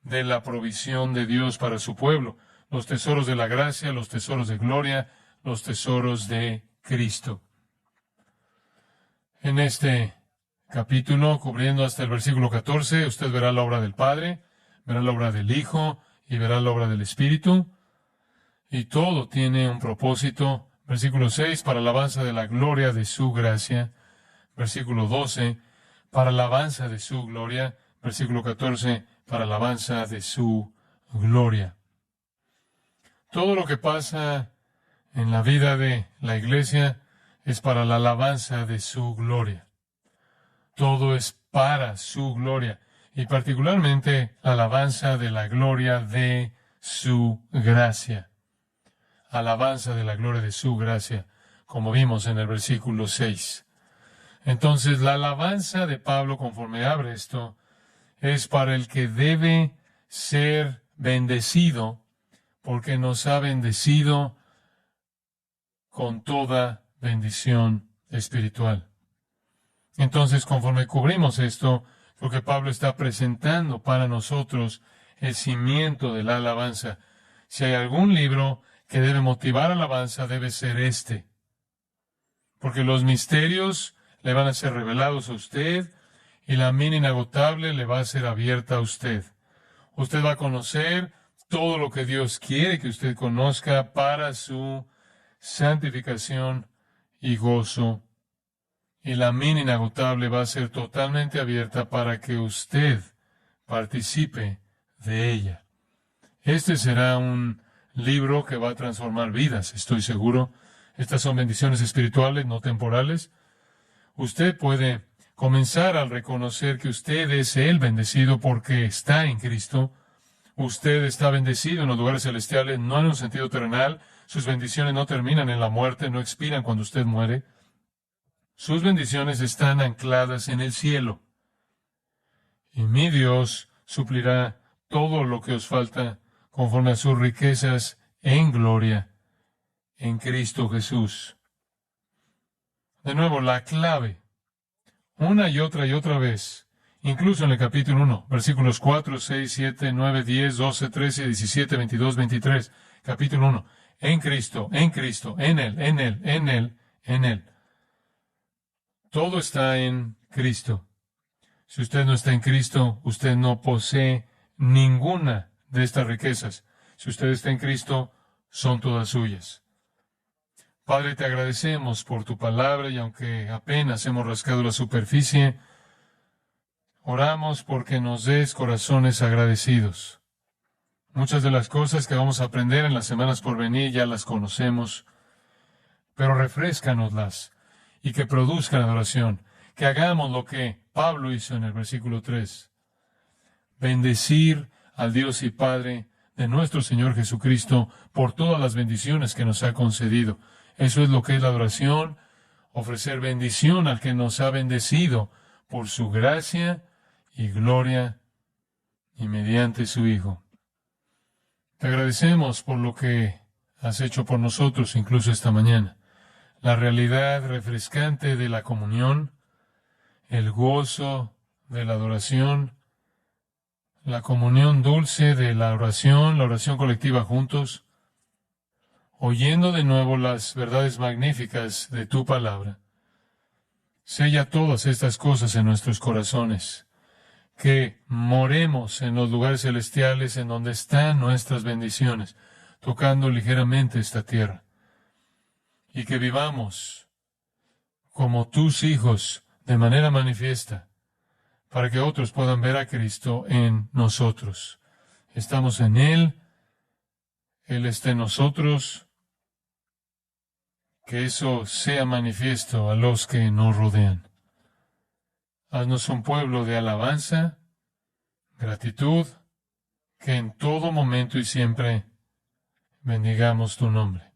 de la provisión de Dios para su pueblo: los tesoros de la gracia, los tesoros de gloria, los tesoros de Cristo. En este capítulo, cubriendo hasta el versículo 14, usted verá la obra del Padre, verá la obra del Hijo y verá la obra del Espíritu. Y todo tiene un propósito. Versículo 6, para alabanza de la gloria de su gracia. Versículo 12, para alabanza de su gloria. Versículo 14, para alabanza de su gloria. Todo lo que pasa en la vida de la iglesia es para la alabanza de su gloria. Todo es para su gloria, y particularmente la alabanza de la gloria de su gracia. Alabanza de la gloria de su gracia, como vimos en el versículo 6. Entonces, la alabanza de Pablo, conforme abre esto, es para el que debe ser bendecido, porque nos ha bendecido con toda bendición espiritual. Entonces, conforme cubrimos esto, lo que Pablo está presentando para nosotros, el cimiento de la alabanza. Si hay algún libro que debe motivar alabanza, debe ser este. Porque los misterios le van a ser revelados a usted y la mina inagotable le va a ser abierta a usted. Usted va a conocer todo lo que Dios quiere que usted conozca para su santificación y gozo. Y la mina inagotable va a ser totalmente abierta para que usted participe de ella. Este será un libro que va a transformar vidas, estoy seguro. Estas son bendiciones espirituales, no temporales. Usted puede comenzar al reconocer que usted es el bendecido porque está en Cristo. Usted está bendecido en los lugares celestiales, no en un sentido terrenal. Sus bendiciones no terminan en la muerte, no expiran cuando usted muere. Sus bendiciones están ancladas en el cielo. Y mi Dios suplirá todo lo que os falta conforme a sus riquezas en gloria en Cristo Jesús. De nuevo, la clave, una y otra vez, incluso en el capítulo 1, versículos 4, 6, 7, 9, 10, 12, 13, 17, 22, 23, capítulo 1, en Cristo, en Él, en Él, en Él, en Él. Todo está en Cristo. Si usted no está en Cristo, usted no posee ninguna de estas riquezas. Si usted está en Cristo, son todas suyas. Padre, te agradecemos por tu palabra y aunque apenas hemos rascado la superficie, oramos porque nos des corazones agradecidos. Muchas de las cosas que vamos a aprender en las semanas por venir ya las conocemos, pero refréscanoslas y que produzcan adoración, que hagamos lo que Pablo hizo en el versículo 3. Bendecir al Dios y Padre de nuestro Señor Jesucristo por todas las bendiciones que nos ha concedido. Eso es lo que es la adoración, ofrecer bendición al que nos ha bendecido por su gracia y gloria y mediante su Hijo. Te agradecemos por lo que has hecho por nosotros incluso esta mañana. La realidad refrescante de la comunión, el gozo de la adoración, la comunión dulce de la oración colectiva juntos, oyendo de nuevo las verdades magníficas de tu palabra. Sella todas estas cosas en nuestros corazones, que moremos en los lugares celestiales en donde están nuestras bendiciones, tocando ligeramente esta tierra, y que vivamos como tus hijos de manera manifiesta, para que otros puedan ver a Cristo en nosotros. Estamos en Él, Él está en nosotros, que eso sea manifiesto a los que nos rodean. Haznos un pueblo de alabanza, gratitud, que en todo momento y siempre bendigamos tu nombre.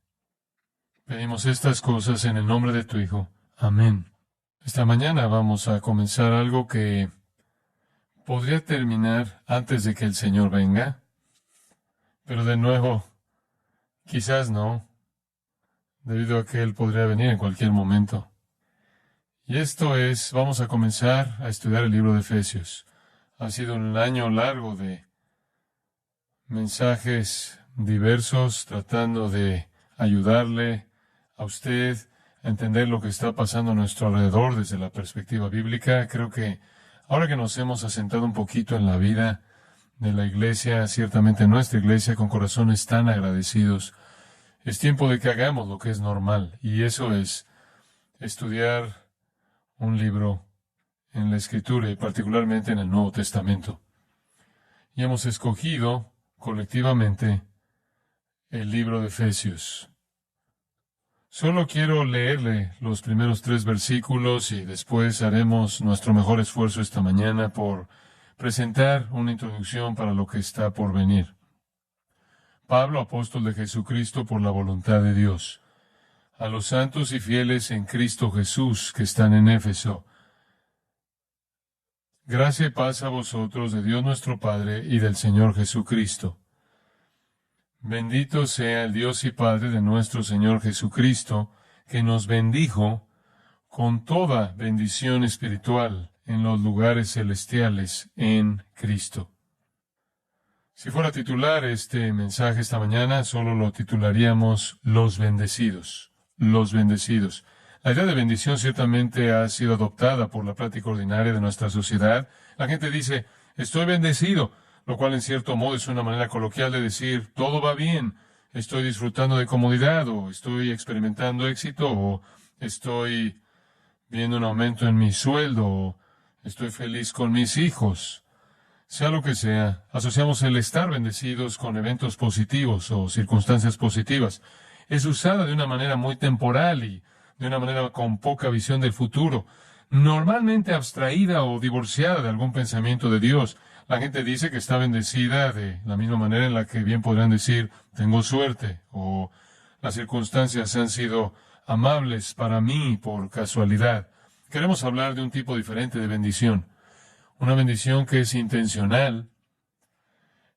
Pedimos estas cosas en el nombre de tu Hijo. Amén. Esta mañana vamos a comenzar algo que podría terminar antes de que el Señor venga, pero de nuevo, quizás no, debido a que Él podría venir en cualquier momento. Y esto es, vamos a comenzar a estudiar el libro de Efesios. Ha sido un año largo de mensajes diversos, tratando de ayudarle a usted a entender lo que está pasando a nuestro alrededor desde la perspectiva bíblica. Creo que ahora que nos hemos asentado un poquito en la vida de la iglesia, ciertamente nuestra iglesia, con corazones tan agradecidos, es tiempo de que hagamos lo que es normal, y eso es estudiar un libro en la Escritura, y particularmente en el Nuevo Testamento. Y hemos escogido colectivamente el libro de Efesios. Solo quiero leerle los primeros 3 versículos y después haremos nuestro mejor esfuerzo esta mañana por presentar una introducción para lo que está por venir. Pablo, apóstol de Jesucristo por la voluntad de Dios, a los santos y fieles en Cristo Jesús que están en Éfeso. Gracia y paz a vosotros de Dios nuestro Padre y del Señor Jesucristo. Bendito sea el Dios y Padre de nuestro Señor Jesucristo, que nos bendijo con toda bendición espiritual en los lugares celestiales en Cristo. Si fuera a titular este mensaje esta mañana, solo lo titularíamos Los bendecidos. Los bendecidos. La idea de bendición ciertamente ha sido adoptada por la práctica ordinaria de nuestra sociedad. La gente dice, estoy bendecido, lo cual en cierto modo es una manera coloquial de decir, todo va bien, estoy disfrutando de comodidad, o estoy experimentando éxito, o estoy viendo un aumento en mi sueldo, o estoy feliz con mis hijos. Sea lo que sea, asociamos el estar bendecidos con eventos positivos o circunstancias positivas. Es usada de una manera muy temporal y de una manera con poca visión del futuro, normalmente abstraída o divorciada de algún pensamiento de Dios. La gente dice que está bendecida de la misma manera en la que bien podrán decir, tengo suerte, o las circunstancias han sido amables para mí por casualidad. Queremos hablar de un tipo diferente de bendición. Una bendición que es intencional,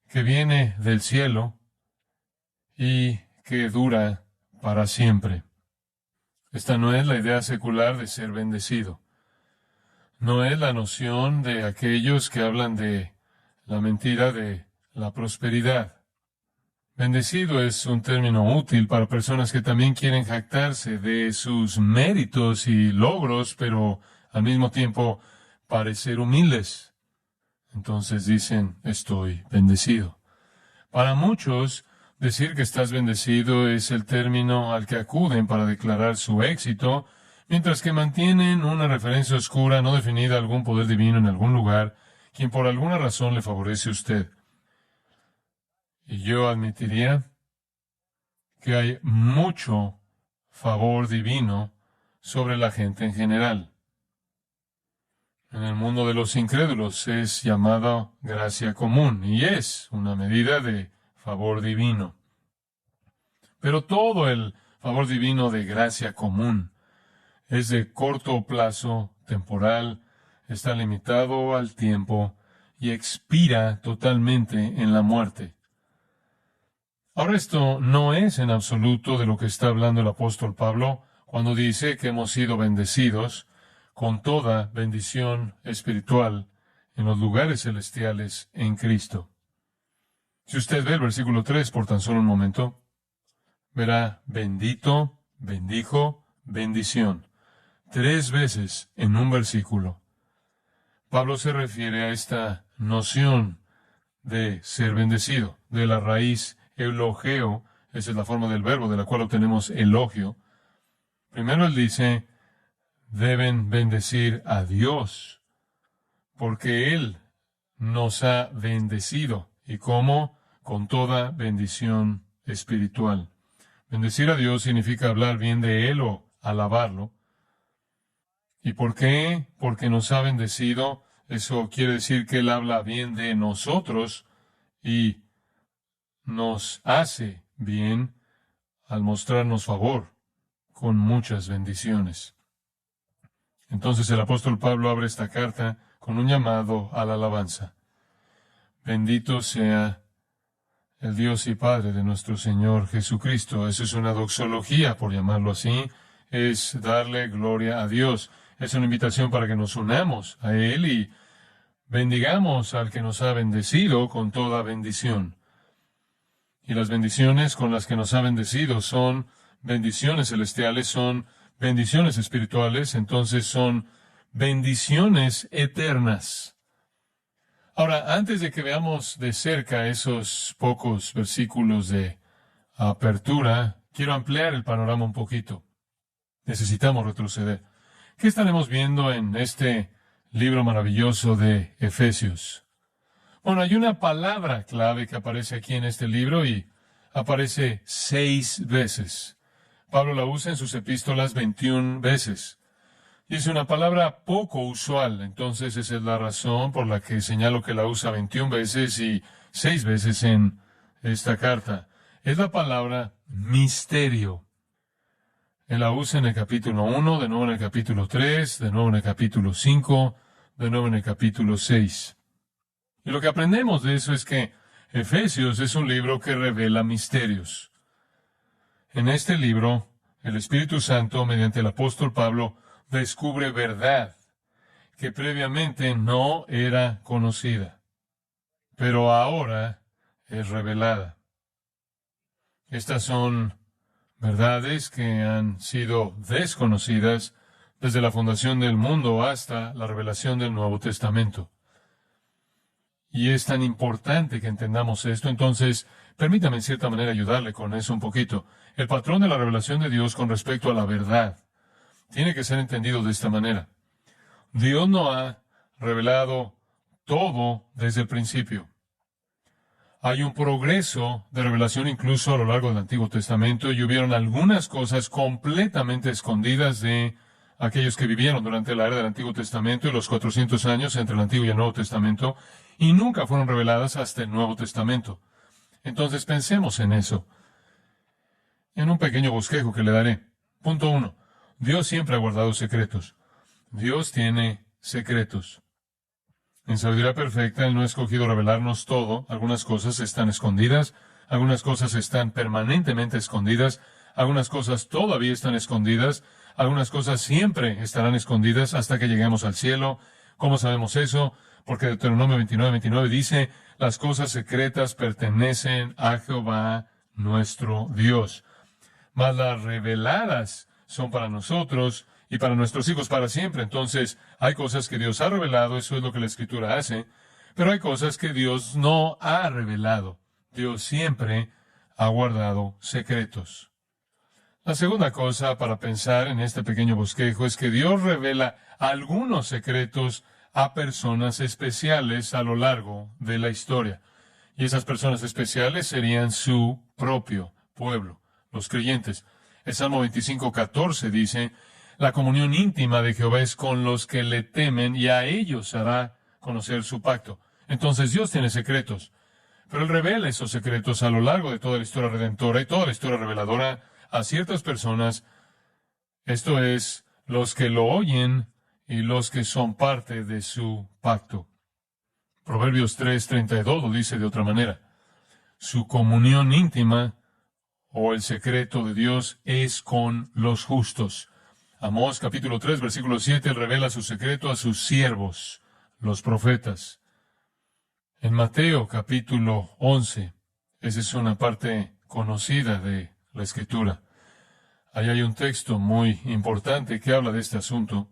que viene del cielo y que dura para siempre. Esta no es la idea secular de ser bendecido. No es la noción de aquellos que hablan de la mentira de la prosperidad. Bendecido es un término útil para personas que también quieren jactarse de sus méritos y logros, pero al mismo tiempo parecer humildes. Entonces dicen, estoy bendecido. Para muchos, decir que estás bendecido es el término al que acuden para declarar su éxito, mientras que mantienen una referencia oscura no definida a algún poder divino en algún lugar, quien por alguna razón le favorece a usted. Y yo admitiría que hay mucho favor divino sobre la gente en general. En el mundo de los incrédulos es llamada gracia común y es una medida de favor divino. Pero todo el favor divino de gracia común es de corto plazo, temporal, está limitado al tiempo y expira totalmente en la muerte. Ahora esto no es en absoluto de lo que está hablando el apóstol Pablo cuando dice que hemos sido bendecidos con toda bendición espiritual en los lugares celestiales en Cristo. Si usted ve el versículo 3 por tan solo un momento, verá bendito, bendijo, bendición. 3 veces en un versículo. Pablo se refiere a esta noción de ser bendecido, de la raíz elogeo, esa es la forma del verbo de la cual obtenemos elogio. Primero él dice, deben bendecir a Dios, porque Él nos ha bendecido. ¿Y cómo? Con toda bendición espiritual. Bendecir a Dios significa hablar bien de Él o alabarlo. ¿Y por qué? Porque nos ha bendecido. Eso quiere decir que Él habla bien de nosotros y nos hace bien al mostrarnos favor con muchas bendiciones. Entonces el apóstol Pablo abre esta carta con un llamado a la alabanza. Bendito sea el Dios y Padre de nuestro Señor Jesucristo. Eso es una doxología, por llamarlo así. Es darle gloria a Dios. Es una invitación para que nos unamos a Él y bendigamos al que nos ha bendecido con toda bendición. Y las bendiciones con las que nos ha bendecido son bendiciones celestiales, son bendiciones espirituales, entonces son bendiciones eternas. Ahora, antes de que veamos de cerca esos pocos versículos de apertura, quiero ampliar el panorama un poquito. Necesitamos retroceder. ¿Qué estaremos viendo en este libro maravilloso de Efesios? Bueno, hay una palabra clave que aparece aquí en este libro y aparece 6 veces. Pablo la usa en sus epístolas 21 veces. Y es una palabra poco usual, entonces esa es la razón por la que señalo que la usa 21 veces y 6 veces en esta carta. Es la palabra misterio. Él la usa en el capítulo 1, de nuevo en el capítulo 3, de nuevo en el capítulo 5, de nuevo en el capítulo 6. Y lo que aprendemos de eso es que Efesios es un libro que revela misterios. En este libro, el Espíritu Santo, mediante el apóstol Pablo, descubre verdad que previamente no era conocida, pero ahora es revelada. Estas son verdades que han sido desconocidas desde la fundación del mundo hasta la revelación del Nuevo Testamento. Y es tan importante que entendamos esto, entonces, permítame en cierta manera ayudarle con eso un poquito. El patrón de la revelación de Dios con respecto a la verdad tiene que ser entendido de esta manera. Dios no ha revelado todo desde el principio. Hay un progreso de revelación incluso a lo largo del Antiguo Testamento y hubieron algunas cosas completamente escondidas de aquellos que vivieron durante la era del Antiguo Testamento y los 400 años entre el Antiguo y el Nuevo Testamento, y nunca fueron reveladas hasta el Nuevo Testamento. Entonces pensemos en eso, en un pequeño bosquejo que le daré. Punto 1. Dios siempre ha guardado secretos. Dios tiene secretos. En sabiduría perfecta, Él no ha escogido revelarnos todo. Algunas cosas están escondidas, algunas cosas están permanentemente escondidas, algunas cosas todavía están escondidas, algunas cosas siempre estarán escondidas hasta que lleguemos al cielo. ¿Cómo sabemos eso? Porque Deuteronomio 29:29 dice, las cosas secretas pertenecen a Jehová nuestro Dios, mas las reveladas son para nosotros y para nuestros hijos para siempre. Entonces, hay cosas que Dios ha revelado, eso es lo que la Escritura hace, pero hay cosas que Dios no ha revelado. Dios siempre ha guardado secretos. La segunda cosa para pensar en este pequeño bosquejo es que Dios revela algunos secretos a personas especiales a lo largo de la historia. Y esas personas especiales serían su propio pueblo, los creyentes. El Salmo 25:14 dice, la comunión íntima de Jehová es con los que le temen y a ellos hará conocer su pacto. Entonces Dios tiene secretos, pero Él revela esos secretos a lo largo de toda la historia redentora y toda la historia reveladora a ciertas personas, esto es, los que lo oyen y los que son parte de su pacto. Proverbios 3:32 lo dice de otra manera. Su comunión íntima o el secreto de Dios es con los justos. Amós capítulo 3, versículo 7, revela su secreto a sus siervos, los profetas. En Mateo capítulo 11, esa es una parte conocida de la Escritura. Ahí hay un texto muy importante que habla de este asunto.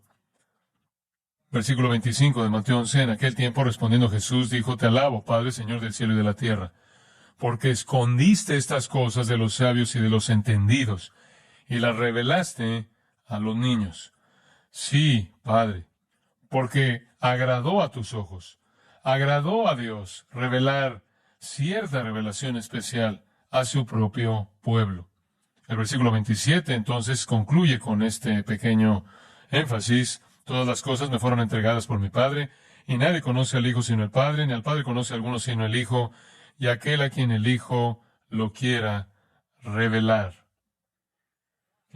Versículo 25 de Mateo 11, en aquel tiempo respondiendo Jesús dijo, te alabo, Padre, Señor del cielo y de la tierra, porque escondiste estas cosas de los sabios y de los entendidos, y las revelaste a los niños. Sí, Padre, porque agradó a tus ojos, agradó a Dios revelar cierta revelación especial a su propio pueblo. El versículo 27 entonces concluye con este pequeño énfasis. Todas las cosas me fueron entregadas por mi Padre, y nadie conoce al Hijo sino el Padre, ni al Padre conoce a alguno sino el Hijo, y aquel a quien el Hijo lo quiera revelar.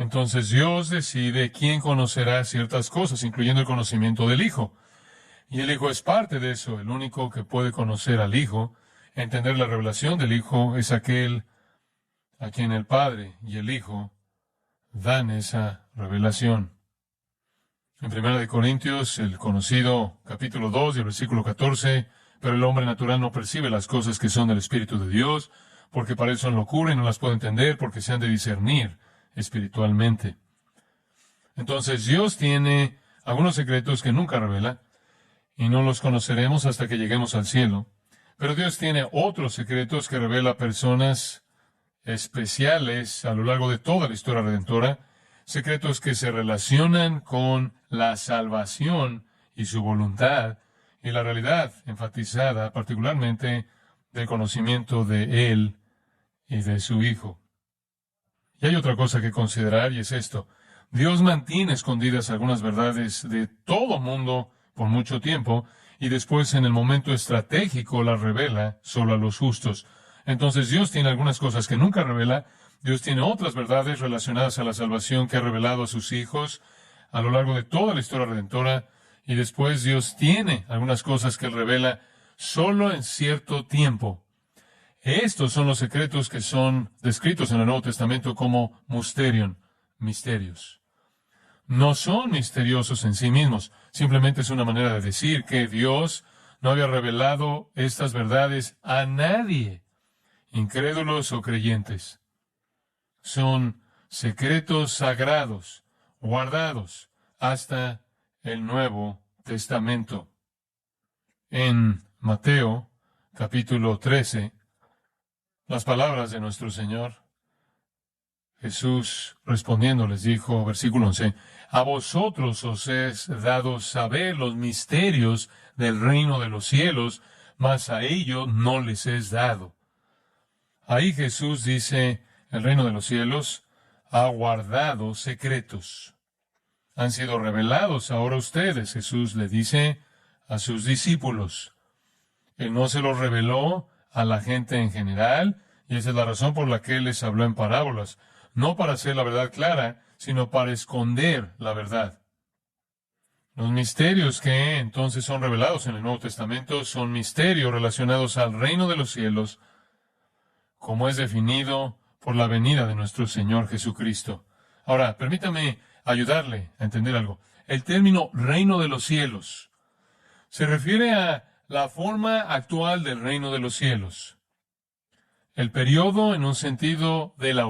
Entonces Dios decide quién conocerá ciertas cosas, incluyendo el conocimiento del Hijo. Y el Hijo es parte de eso. El único que puede conocer al Hijo, entender la revelación del Hijo, es aquel a quien el Padre y el Hijo dan esa revelación. En 1 Corintios, el conocido capítulo 2 y el versículo 14, pero el hombre natural no percibe las cosas que son del Espíritu de Dios, porque para él son locura y no las puede entender, porque se han de discernir espiritualmente. Entonces Dios tiene algunos secretos que nunca revela, y no los conoceremos hasta que lleguemos al cielo. Pero Dios tiene otros secretos que revela a personas especiales a lo largo de toda la historia redentora, secretos que se relacionan con la salvación y su voluntad, y la realidad enfatizada particularmente del conocimiento de Él y de su Hijo. Y hay otra cosa que considerar, y es esto. Dios mantiene escondidas algunas verdades de todo mundo por mucho tiempo, y después en el momento estratégico las revela solo a los justos. Entonces Dios tiene algunas cosas que nunca revela. Dios tiene otras verdades relacionadas a la salvación que ha revelado a sus hijos a lo largo de toda la historia redentora. Y después Dios tiene algunas cosas que Él revela solo en cierto tiempo. Estos son los secretos que son descritos en el Nuevo Testamento como mysterion, misterios. No son misteriosos en sí mismos. Simplemente es una manera de decir que Dios no había revelado estas verdades a nadie, incrédulos o creyentes. Son secretos sagrados, guardados hasta el Nuevo Testamento. En Mateo, capítulo 13, las palabras de nuestro Señor, Jesús respondiendo les dijo, versículo 11, a vosotros os es dado saber los misterios del reino de los cielos, mas a ellos no les es dado. Ahí Jesús dice, el reino de los cielos ha guardado secretos. Han sido revelados ahora ustedes, Jesús le dice a sus discípulos. Él no se los reveló a la gente en general, y esa es la razón por la que Él les habló en parábolas, no para hacer la verdad clara, sino para esconder la verdad. Los misterios que entonces son revelados en el Nuevo Testamento son misterios relacionados al reino de los cielos, como es definido por la venida de nuestro Señor Jesucristo. Ahora, permítame ayudarle a entender algo. El término reino de los cielos se refiere a la forma actual del reino de los cielos. El periodo en un sentido de la